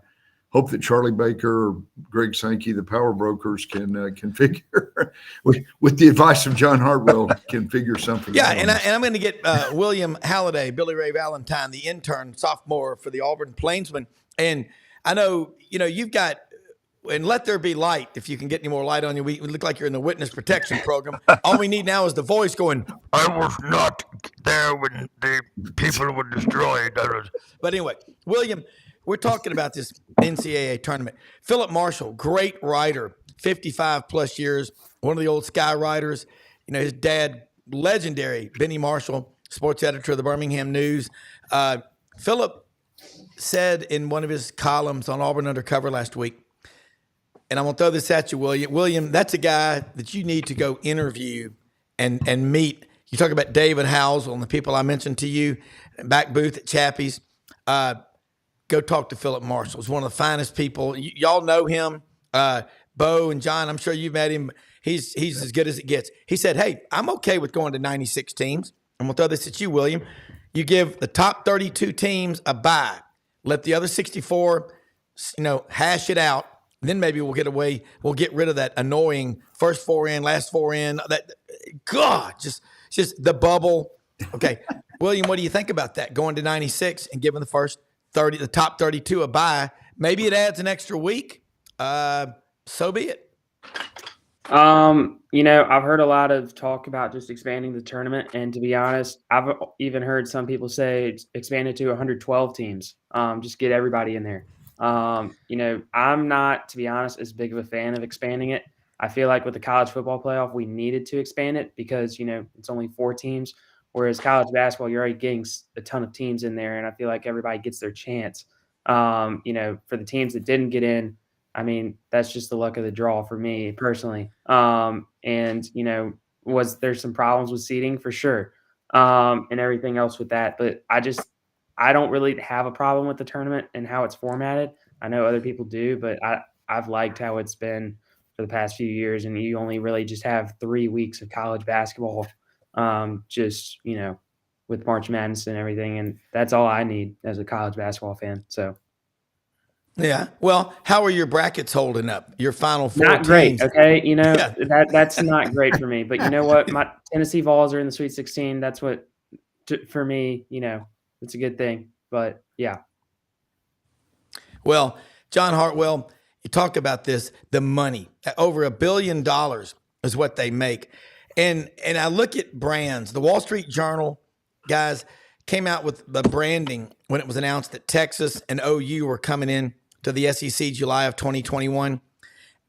hope that Charlie Baker or Greg Sankey, the power brokers, can figure with the advice of John Hartwell, can figure something out. And I'm going to get William Halliday, Billy Ray Valentine, the intern sophomore for the Auburn Plainsman. And I know, you've got, and let there be light. If you can get any more light on you, we look like you're in the witness protection program. All we need now is the voice going, I was not there when the people were destroyed. But anyway, William, we're talking about this NCAA tournament. Philip Marshall, great writer, 55 plus years, one of the old Sky writers. His dad, legendary Benny Marshall, sports editor of the Birmingham News. Philip said in one of his columns on Auburn Undercover last week, and I'm going to throw this at you, William. William, that's a guy that you need to go interview and meet. You talk about David Housel and the people I mentioned to you, back booth at Chappie's. Go talk to Philip Marshall. He's one of the finest people. Y'all know him. Bo and John, I'm sure you've met him. He's as good as it gets. He said, hey, I'm okay with going to 96 teams. I'm going to throw this at you, William. You give the top 32 teams a bye. Let the other 64, hash it out. Then maybe we'll get rid of that annoying first four in, last four in. Just the bubble. Okay. William, what do you think about that? Going to 96 and giving the top 32 a bye. Maybe it adds an extra week. So be it. I've heard a lot of talk about just expanding the tournament. And to be honest, I've even heard some people say expand it to 112 teams. Just get everybody in there. I'm not, to be honest, as big of a fan of expanding it. I feel like with the college football playoff, we needed to expand it because, it's only 4 teams, whereas college basketball, you're already getting a ton of teams in there. And I feel like everybody gets their chance. For the teams that didn't get in, I mean, that's just the luck of the draw for me personally. Was there some problems with seating? For sure. And everything else with that. But I don't really have a problem with the tournament and how it's formatted. I know other people do, but I've liked how it's been for the past few years. And you only really just have 3 weeks of college basketball, with March Madness and everything. And that's all I need as a college basketball fan. So. Yeah. Well, how are your brackets holding up? Your final 4 not teams? Great. Okay. That's not great for me, but you know what? My Tennessee Vols are in the Sweet 16. That's what, for me, it's a good thing, but yeah. Well, John Hartwell, you talked about this, the money, over $1 billion is what they make. And I look at brands, the Wall Street Journal guys came out with the branding when it was announced that Texas and OU were coming in to the SEC July of 2021.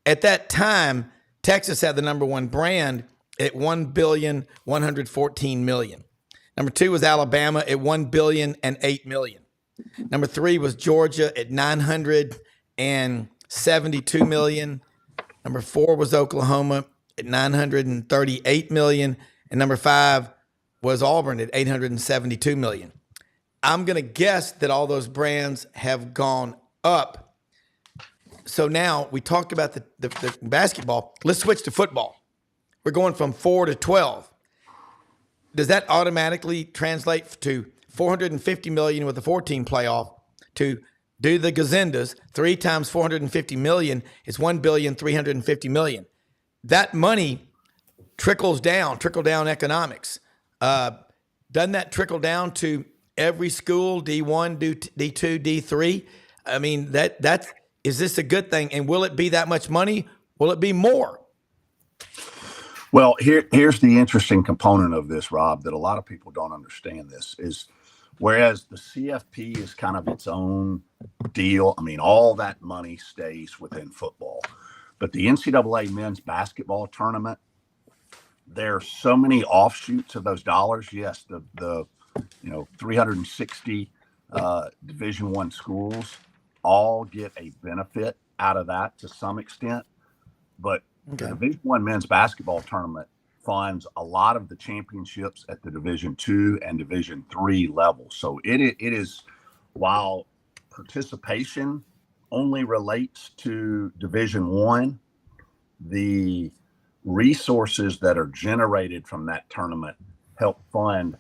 At that time, Texas had the number one brand at $1,114,000,000. Number 2 was Alabama at $1,008,000,000. Number 3 was Georgia at $972 million. Number 4 was Oklahoma at $938 million, and number 5 was Auburn at $872 million. I'm going to guess that all those brands have gone up. So now we talked about the basketball. Let's switch to football. We're going from 4 to 12. Does that automatically translate to $450 million with a 14 playoff to do the gazindas? 3 times $450 million is $1,350,000,000. That money trickle down economics. Doesn't that trickle down to every school, D1, D2, D3? I mean, is this a good thing? And will it be that much money? Will it be more? Well, here's the interesting component of this, Rob, that a lot of people don't understand. This is, whereas the CFP is kind of its own deal. I mean, all that money stays within football. But the NCAA men's basketball tournament, there are so many offshoots of those dollars. Yes, the 360 Division I schools all get a benefit out of that to some extent. But the Division I men's basketball tournament funds a lot of the championships at the Division II and Division III level. So it is, while participation only relates to Division I, the resources that are generated from that tournament help fund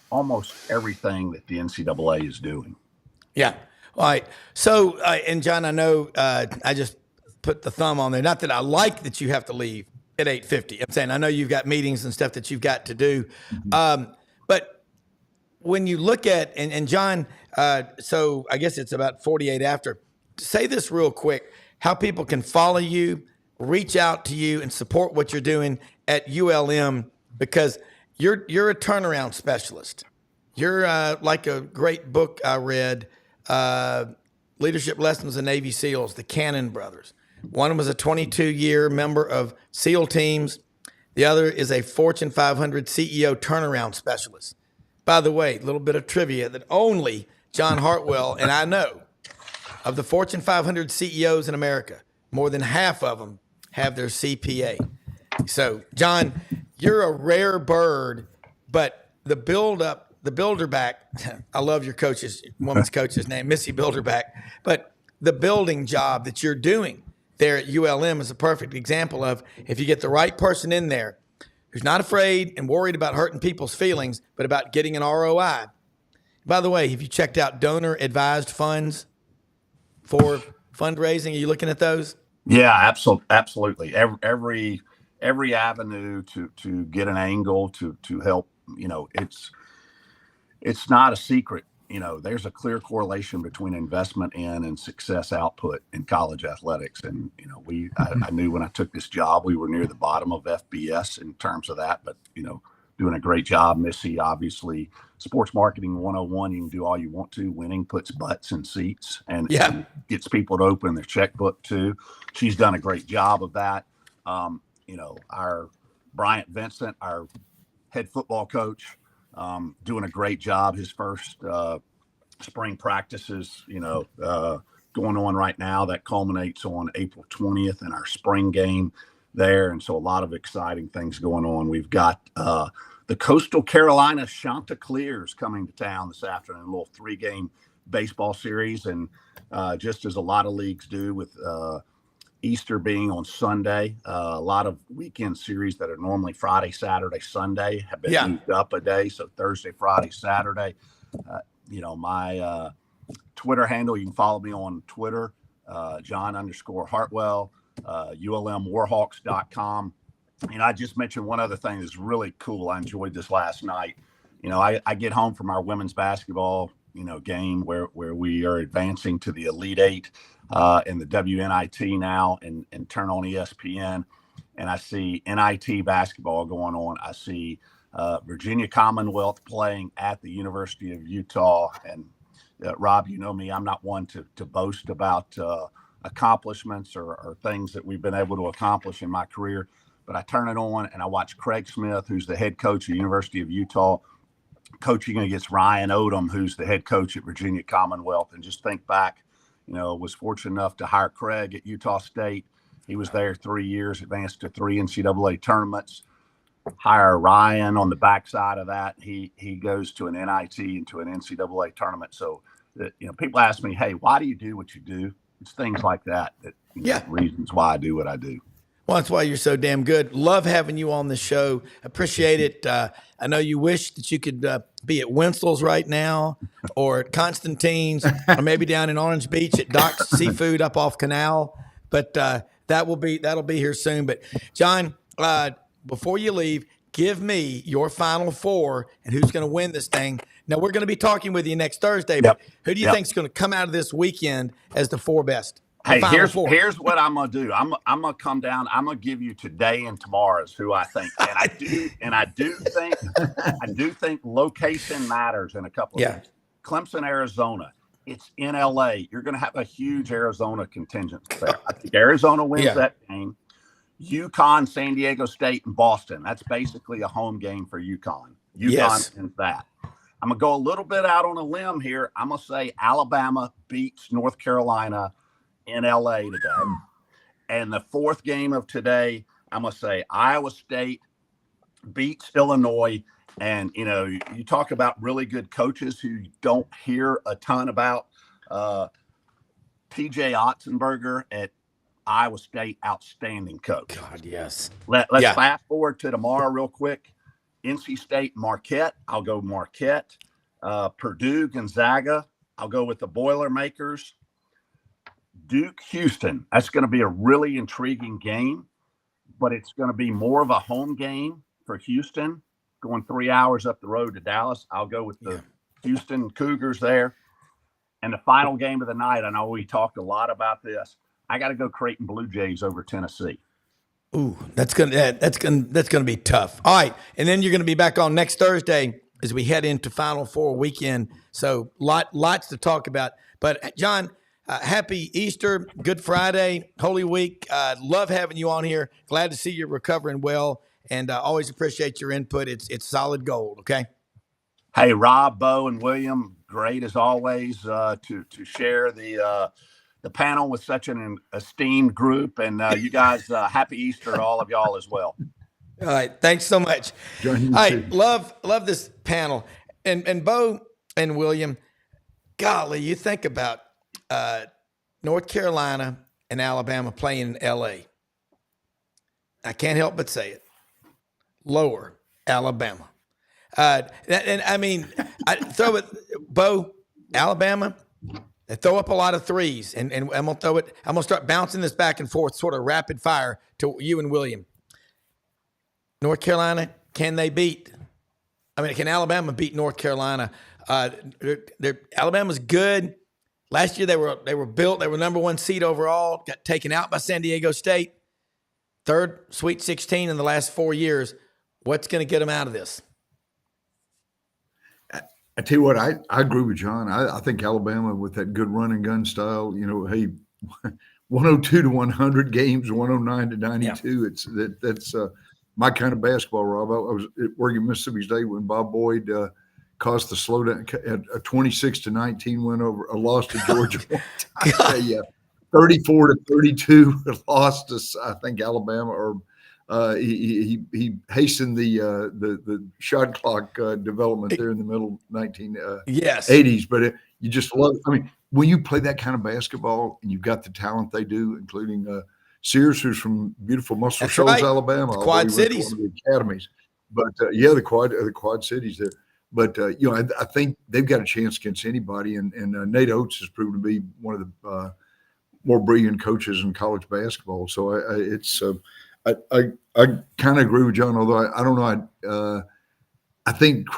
almost everything that the NCAA is doing. Yeah. All right. So, and John, I know I just put the thumb on there. Not that I like that you have to leave at 8:50. I'm saying I know you've got meetings and stuff that you've got to do. But when you look at, and John, so I guess it's about 48 after. Say this real quick, how people can follow you, reach out to you, and support what you're doing at ULM, because you're a turnaround specialist. You're like a great book I read, Leadership Lessons in Navy SEALs, the Cannon brothers. One was a 22-year member of SEAL teams. The other is a Fortune 500 CEO turnaround specialist. By the way, a little bit of trivia that only John Hartwell and I know. Of the Fortune 500 CEOs in America, more than half of them have their CPA. So, John, you're a rare bird, but the Builderback, I love your woman's coach's name, Missy Builderback, but the building job that you're doing there at ULM is a perfect example of, if you get the right person in there who's not afraid and worried about hurting people's feelings, but about getting an ROI. By the way, have you checked out donor advised funds for fundraising? Are you looking at those? Yeah, absolutely. Every avenue to get an angle to help, it's not a secret. There's a clear correlation between investment in and success output in college athletics. And, I knew when I took this job, we were near the bottom of FBS in terms of that, but, doing a great job. Missy, obviously, sports marketing 101, you can do all you want to. Winning puts butts in seats and gets people to open their checkbook too. She's done a great job of that. Our Bryant Vincent, our head football coach, doing a great job. His first spring practices, going on right now. That culminates on April 20th in our spring game there. And so a lot of exciting things going on. We've got the Coastal Carolina Chanticleers coming to town this afternoon, a little 3-game baseball series. And just as a lot of leagues do with Easter being on Sunday, a lot of weekend series that are normally Friday, Saturday, Sunday have been moved up a day. So Thursday, Friday, Saturday. My Twitter handle, you can follow me on Twitter, John_Hartwell, ULMWarhawks.com. I just mentioned one other thing that's really cool. I enjoyed this last night. I get home from our women's basketball, game where we are advancing to the Elite Eight in the WNIT now and turn on ESPN. And I see NIT basketball going on. I see Virginia Commonwealth playing at the University of Utah. And Rob, you know me, I'm not one to boast about accomplishments or things that we've been able to accomplish in my career. But I turn it on and I watch Craig Smith, who's the head coach at the University of Utah, coaching against Ryan Odom, who's the head coach at Virginia Commonwealth, and just think back, was fortunate enough to hire Craig at Utah State. He was there 3 years, advanced to 3 NCAA tournaments. Hire Ryan on the backside of that. He goes to an NIT and to an NCAA tournament. So, people ask me, hey, why do you do what you do? It's things like that reasons why I do what I do. Well, that's why you're so damn good. Love having you on the show. Appreciate it. I know you wish that you could be at Winslow's right now or at Constantine's or maybe down in Orange Beach at Doc's Seafood up off Canal. But that'll be here soon. But, John, before you leave, give me your Final Four and who's going to win this thing. Now, we're going to be talking with you next Thursday. But who do you think is going to come out of this weekend as the 4 best? Hey, here's what I'm gonna do. I'm gonna come down. I'm gonna give you today and tomorrow's who I think, and I do think location matters in a couple of things. Clemson, Arizona. It's in LA. You're gonna have a huge Arizona contingent there. I think Arizona wins that game. UConn, San Diego State, and Boston. That's basically a home game for UConn. UConn wins that. I'm gonna go a little bit out on a limb here. I'm gonna say Alabama beats North Carolina in LA today. And the 4th game of today, I'm going to say Iowa State beats Illinois. And, you talk about really good coaches who you don't hear a ton about. TJ Otzenberger at Iowa State, outstanding coach. God, yes. Let's fast forward to tomorrow real quick. NC State, Marquette. I'll go Marquette. Purdue, Gonzaga. I'll go with the Boilermakers. Duke, Houston. That's going to be a really intriguing game, but it's going to be more of a home game for Houston, going 3 hours up the road to Dallas. I'll go with the Houston Cougars there. And the final game of the night, I know we talked a lot about this. I got to go Creighton Blue Jays over Tennessee. Ooh, that's gonna be tough. All right, and then you're going to be back on next Thursday as we head into Final Four weekend. So lots to talk about. But John, happy Easter, Good Friday, Holy Week. Love having you on here. Glad to see you're recovering well, and always appreciate your input. It's solid gold. Okay. Hey, Rob, Bo, and William, great as always to share the panel with such an esteemed group, and you guys, happy Easter to all of y'all as well. All right, thanks so much. All right, love this panel, and Bo and William. Golly, you think about North Carolina and Alabama playing in LA. I can't help but say it. Lower Alabama. And I mean, I throw it, Bo, Alabama, they throw up a lot of threes. And I'm going to throw it, I'm going to start bouncing this back and forth, sort of rapid fire to you and William. North Carolina, can Alabama beat North Carolina? Alabama's good. Last year they were built. They were number 1 seed overall. Got taken out by San Diego State. 3rd Sweet 16 in the last 4 years. What's going to get them out of this? I tell you what, I agree with John. I think Alabama with that good run and gun style. 102 to 100 games, 109 to 92. Yeah. That's my kind of basketball, Rob. I was at Oregon Mississippi State when Bob Boyd caused the slowdown at a 26 to 19 win over a loss to Georgia. 34 to 32 lost to I think Alabama, or he hastened the shot clock development there in the middle 1980s. But you just love it. I mean, when you play that kind of basketball and you've got the talent they do, including Sears, who's from beautiful Muscle Shoals, Alabama, the Quad Cities, one of the academies. But the Quad Cities there. But I think they've got a chance against anybody. And Nate Oates has proven to be one of the more brilliant coaches in college basketball. So I kind of agree with John, although I don't know. I think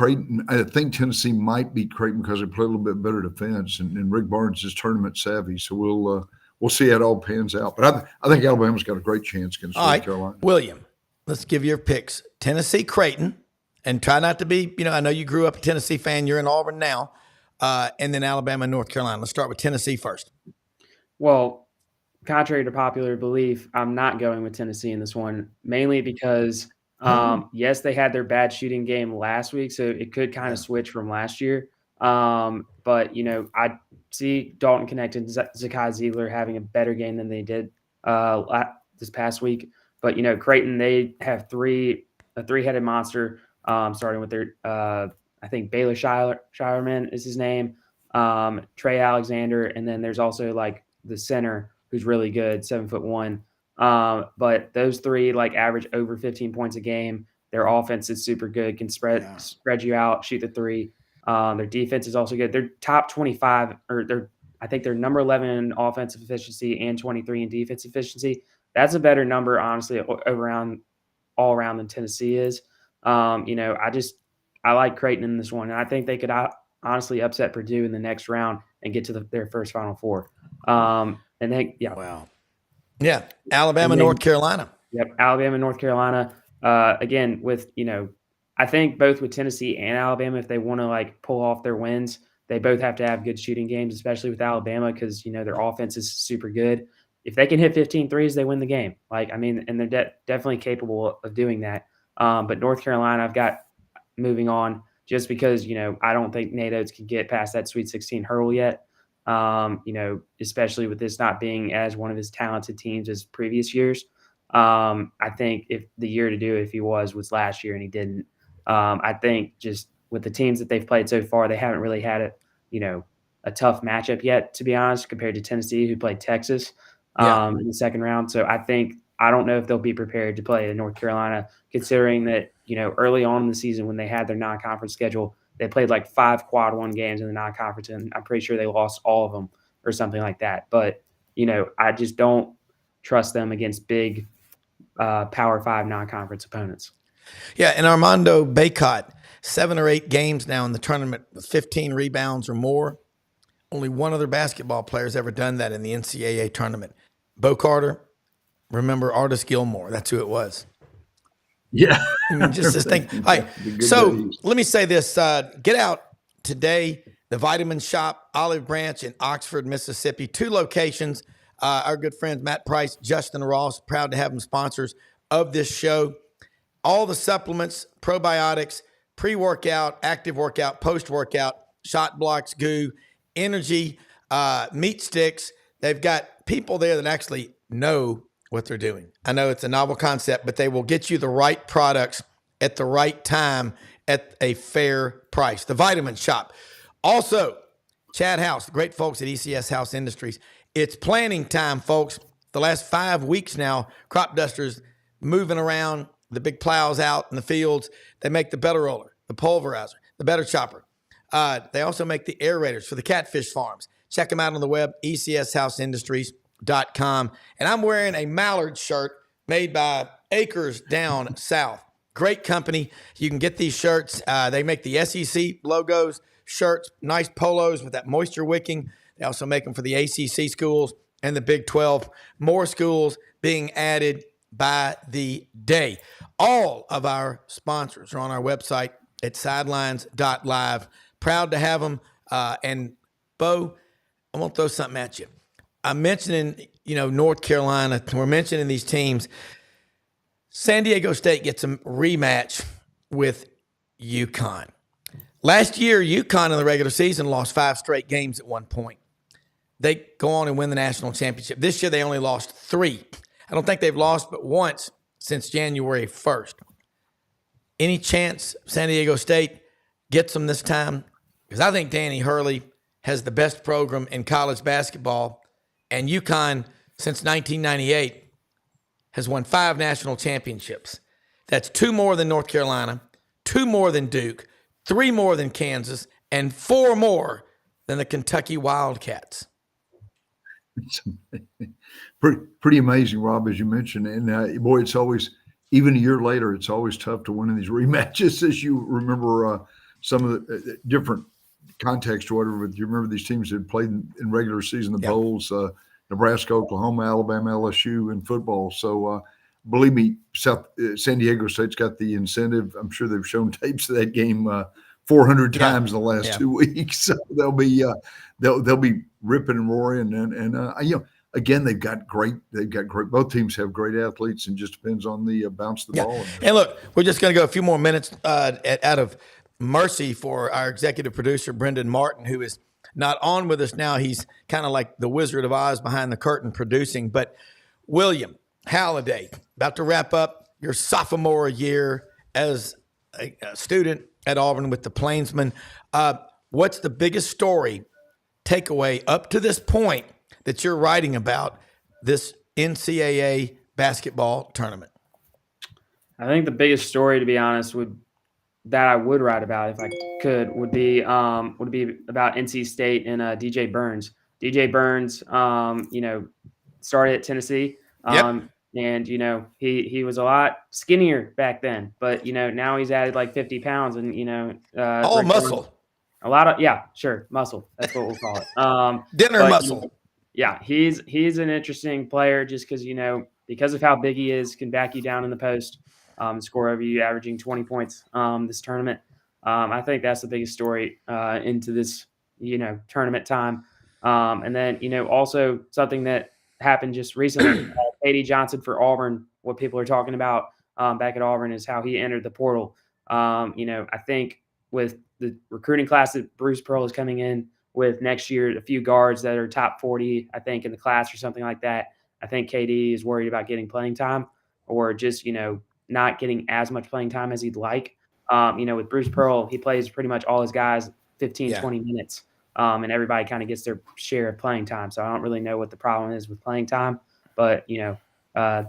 Tennessee might beat Creighton because they play a little bit better defense, and Rick Barnes is tournament savvy. So we'll see how it all pans out. But I think Alabama's got a great chance against North Carolina. William, let's give your picks. Tennessee, Creighton, and try not to be, I know you grew up a Tennessee fan. You're in Auburn now. And then Alabama and North Carolina. Let's start with Tennessee first. Well, contrary to popular belief, I'm not going with Tennessee in this one, mainly because, yes, they had their bad shooting game last week, so it could kind of switch from last year. But, I see Dalton Connect and Zakai Ziegler having a better game than they did this past week. But, Creighton, they have a three-headed monster, starting with their, I think Baylor Shireman is his name, Trey Alexander, and then there's also like the center who's really good, 7'1". But those three average over 15 points a game. Their offense is super good, can spread you out, shoot the three. Their defense is also good. They're top 25, or I think they're number 11 in offensive efficiency and 23 in defense efficiency. That's a better number, honestly, all around than Tennessee is. I like Creighton in this one, and I think they could honestly upset Purdue in the next round and get to their first Final Four. Alabama, North Carolina. Yep, Alabama, North Carolina. Again, I think both with Tennessee and Alabama, if they want to pull off their wins, they both have to have good shooting games, especially with Alabama because their offense is super good. If they can hit 15 threes, they win the game. And they're definitely capable of doing that. But North Carolina, I've got moving on just because I don't think Nate Oates can get past that Sweet 16 hurdle yet. Especially with this not being as one of his talented teams as previous years. I think if the year to do it, if he was last year and he didn't. I think just with the teams that they've played so far, they haven't really had a tough matchup yet, to be honest, compared to Tennessee, who played Texas in the second round. So I don't know if they'll be prepared to play North Carolina, considering that, early on in the season when they had their non-conference schedule, they played 5 quad one games in the non-conference, and I'm pretty sure they lost all of them or something like that. But, I just don't trust them against big Power 5 non-conference opponents. Yeah, and Armando Bacot, 7 or 8 games now in the tournament with 15 rebounds or more. Only one other basketball player has ever done that in the NCAA tournament. Bo Carter, remember Artis Gilmore. That's who it was. Yeah. Just this thing. All right. So let me say this. Get out today, the Vitamin Shop, Olive Branch in Oxford, Mississippi. 2 locations. Our good friends Matt Price, Justin Ross, proud to have them sponsors of this show. All the supplements, probiotics, pre-workout, active workout, post-workout, shot blocks, goo, energy, meat sticks. They've got people there that actually know what they're doing. I know it's a novel concept, but they will get you the right products at the right time at a fair price. The Vitamin Shop. Also, Chad House, the great folks at ECS House Industries. It's planting time, folks. The last 5 weeks now, crop dusters moving around, the big plows out in the fields. They make the better roller, the pulverizer, the better chopper. They also make the aerators for the catfish farms. Check them out on the web, ECSHouseIndustries.com. And I'm wearing a Mallard shirt made by Acres Down South. Great company. You can get these shirts. They make the SEC logos, shirts, nice polos with that moisture wicking. They also make them for the ACC schools and the Big 12. More schools being added by the day. All of our sponsors are on our website at sidelines.live. Proud to have them. And Bo, I want to throw something at you. I'm mentioning, North Carolina. We're mentioning these teams. San Diego State gets a rematch with UConn. Last year, UConn in the regular season lost 5 straight games at one point. They go on and win the national championship. This year, they only lost 3. I don't think they've lost but once since January 1st. Any chance San Diego State gets them this time? Because I think Danny Hurley has the best program in college basketball, and UConn, since 1998, has won 5 national championships. That's 2 more than North Carolina, 2 more than Duke, 3 more than Kansas, and 4 more than the Kentucky Wildcats. It's pretty amazing, Rob, as you mentioned. And boy, it's always, even a year later, it's always tough to win in these rematches. As you remember some of the different context or whatever, but you remember these teams that played in regular season, the bowls, Nebraska, Oklahoma, Alabama, LSU in football. So believe me, San Diego State's got the incentive. I'm sure they've shown tapes of that game 400 times in the last 2 weeks. So they'll be ripping and roaring. And again, they've got great. Both teams have great athletes, and just depends on the bounce of the ball. And look, we're just going to go a few more minutes out of mercy for our executive producer, Brendan Martin, who is not on with us now. He's kind of like the Wizard of Oz behind the curtain producing. But William Halliday, about to wrap up your sophomore year as a student at Auburn with the Plainsmen. What's the biggest story, takeaway up to this point that you're writing about this NCAA basketball tournament? I think the biggest story, to be honest, that I would write about if I could would be about NC State and DJ Burns. DJ Burns, started at Tennessee. And, he was a lot skinnier back then, but, now he's added like 50 pounds and, all muscle. A lot of, muscle. That's what we'll call it. Dinner muscle. He's an interesting player just because of how big he is, can back you down in the post, score over you, averaging 20 points this tournament. I think that's the biggest story into this, tournament time. And then, also something that happened just recently, KD Johnson for Auburn, what people are talking about back at Auburn is how he entered the portal. I think with the recruiting class that Bruce Pearl is coming in with next year, a few guards that are top 40, I think, in the class or something like that. I think KD is worried about getting playing time or just, not getting as much playing time as he'd like. With Bruce Pearl, he plays pretty much all his guys 15, 20 minutes. And everybody kind of gets their share of playing time. So I don't really know what the problem is with playing time. But,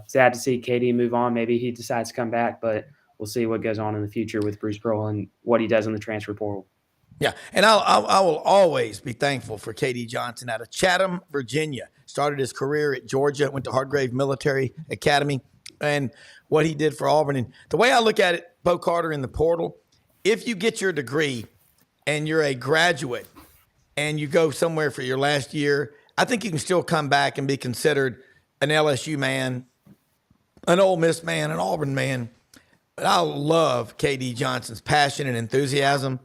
sad to see KD move on. Maybe he decides to come back, but we'll see what goes on in the future with Bruce Pearl and what he does in the transfer portal. Yeah, and I will always be thankful for KD Johnson out of Chatham, Virginia. Started his career at Georgia, went to Hartgrave Military Academy, and what he did for Auburn. And the way I look at it, Bo Carter in the portal, if you get your degree and you're a graduate and you go somewhere for your last year, I think you can still come back and be considered an LSU man, an Ole Miss man, an Auburn man. But I love KD Johnson's passion and enthusiasm,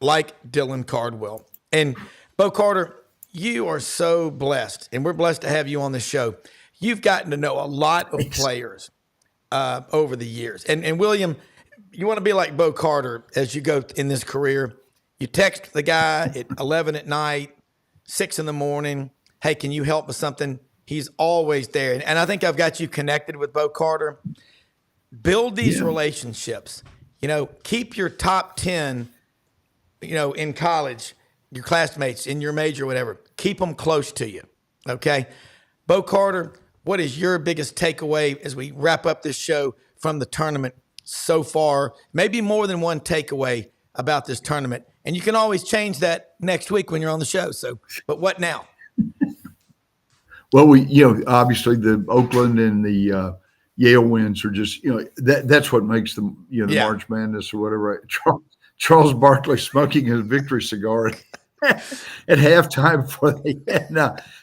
like Dylan Cardwell. And Bo Carter, you are so blessed, and we're blessed to have you on the show. You've gotten to know a lot of players over the years. And William, you want to be like Bo Carter as you go in this career. You text the guy at 11 at night, 6 in the morning. Hey, can you help with something? He's always there. And I think I've got you connected with Bo Carter. Build these relationships. Keep your top 10, in college, your classmates, in your major, whatever. Keep them close to you, okay? Bo Carter, what is your biggest takeaway as we wrap up this show from the tournament so far? Maybe more than one takeaway about this tournament. And you can always change that next week when you're on the show. So, but what now? Well, obviously the Oakland and the Yale wins are just, that's what makes them, the March Madness or whatever. Charles Barkley smoking his victory cigar at halftime for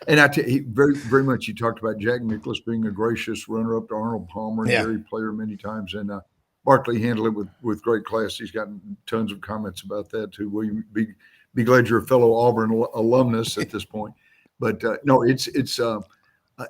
and I tell you, very, very much you talked about Jack Nicklaus being a gracious runner-up to Arnold Palmer and Gary Player many times, and Barkley handled it with great class. He's gotten tons of comments about that too. William, be glad you're a fellow Auburn alumnus at this point. But no, I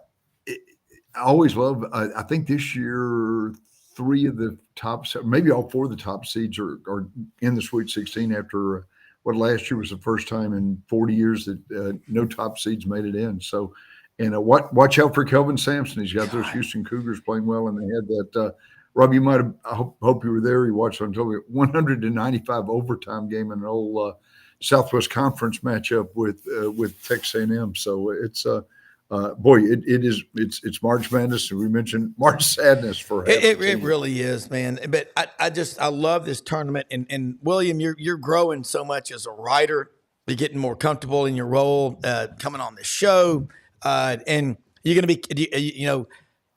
always love. I think this year 3 of the top, maybe all 4 of the top seeds are in the Sweet 16 after what last year was the first time in 40 years that no top seeds made it in. So, and watch out for Kelvin Sampson. He's got those Houston Cougars playing well, and they had that. Rob, you might have. I hope you were there. You watched on television. 195 overtime game in an old Southwest Conference matchup with Texas A&M. So it's it's March Madness, and we mentioned March Sadness for it really is, man. But I love this tournament, and William, you're growing so much as a writer. You're getting more comfortable in your role, coming on the show, and you're going to be,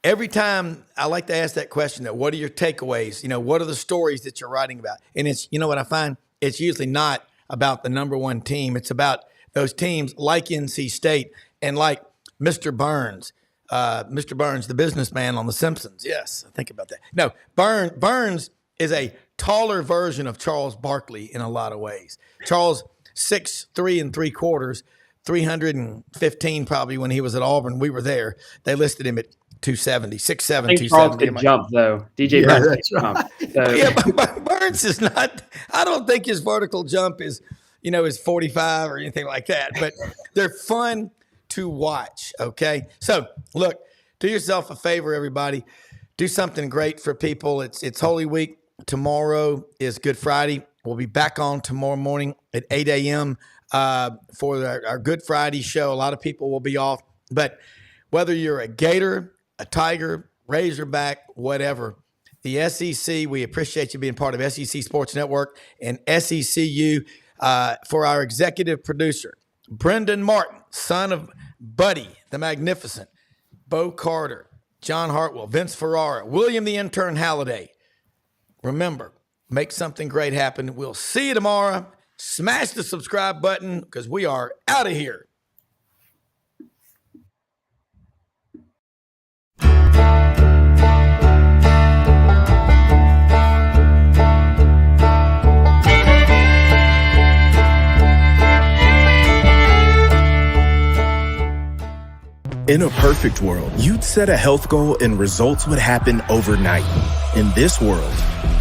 every time I like to ask that question, what are your takeaways? What are the stories that you're writing about? And it's, what I find, it's usually not about the number one team. It's about those teams like NC State and like Mr. Burns, the businessman on The Simpsons. Yes, think about that. No, Burns is a taller version of Charles Barkley in a lot of ways. Charles, 6'3 3/4", 315 probably when he was at Auburn. We were there. They listed him at 270, 6'7", I think Charles 270. could jump, though. DJ Yeah, Burns that's could jump. So. Yeah, but Burns is not – I don't think his vertical jump is, is 45 or anything like that. But they're fun to watch, okay? So, look, do yourself a favor, everybody. Do something great for people. It's Holy Week. Tomorrow is Good Friday. We'll be back on tomorrow morning at 8 a.m. For our Good Friday show. A lot of people will be off. But whether you're a Gator, a Tiger, Razorback, whatever, the SEC, we appreciate you being part of SEC Sports Network and SECU. For our executive producer, Brendan Martin, son of Buddy the Magnificent, Bo Carter, John Hartwell, Vince Ferarra, William the Intern Halliday. Remember, make something great happen. We'll see you tomorrow. Smash the subscribe button because we are out of here. In a perfect world, you'd set a health goal and results would happen overnight. In this world,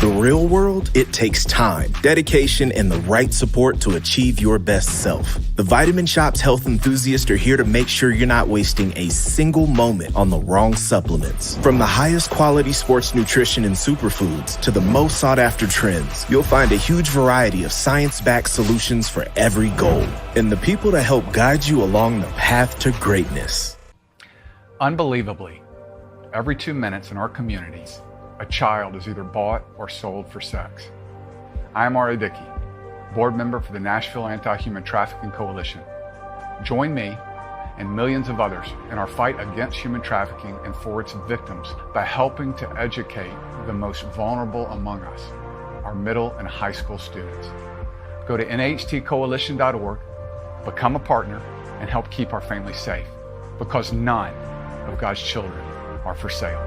the real world, it takes time, dedication, and the right support to achieve your best self. The Vitamin Shop's health enthusiasts are here to make sure you're not wasting a single moment on the wrong supplements. From the highest quality sports nutrition and superfoods to the most sought after trends, you'll find a huge variety of science-backed solutions for every goal. And the people to help guide you along the path to greatness. Unbelievably, every 2 minutes in our communities, a child is either bought or sold for sex. I am Ari Dickey, board member for the Nashville Anti-Human Trafficking Coalition. Join me and millions of others in our fight against human trafficking and for its victims by helping to educate the most vulnerable among us, our middle and high school students. Go to nhtcoalition.org, become a partner, and help keep our families safe, because none of God's children are for sale.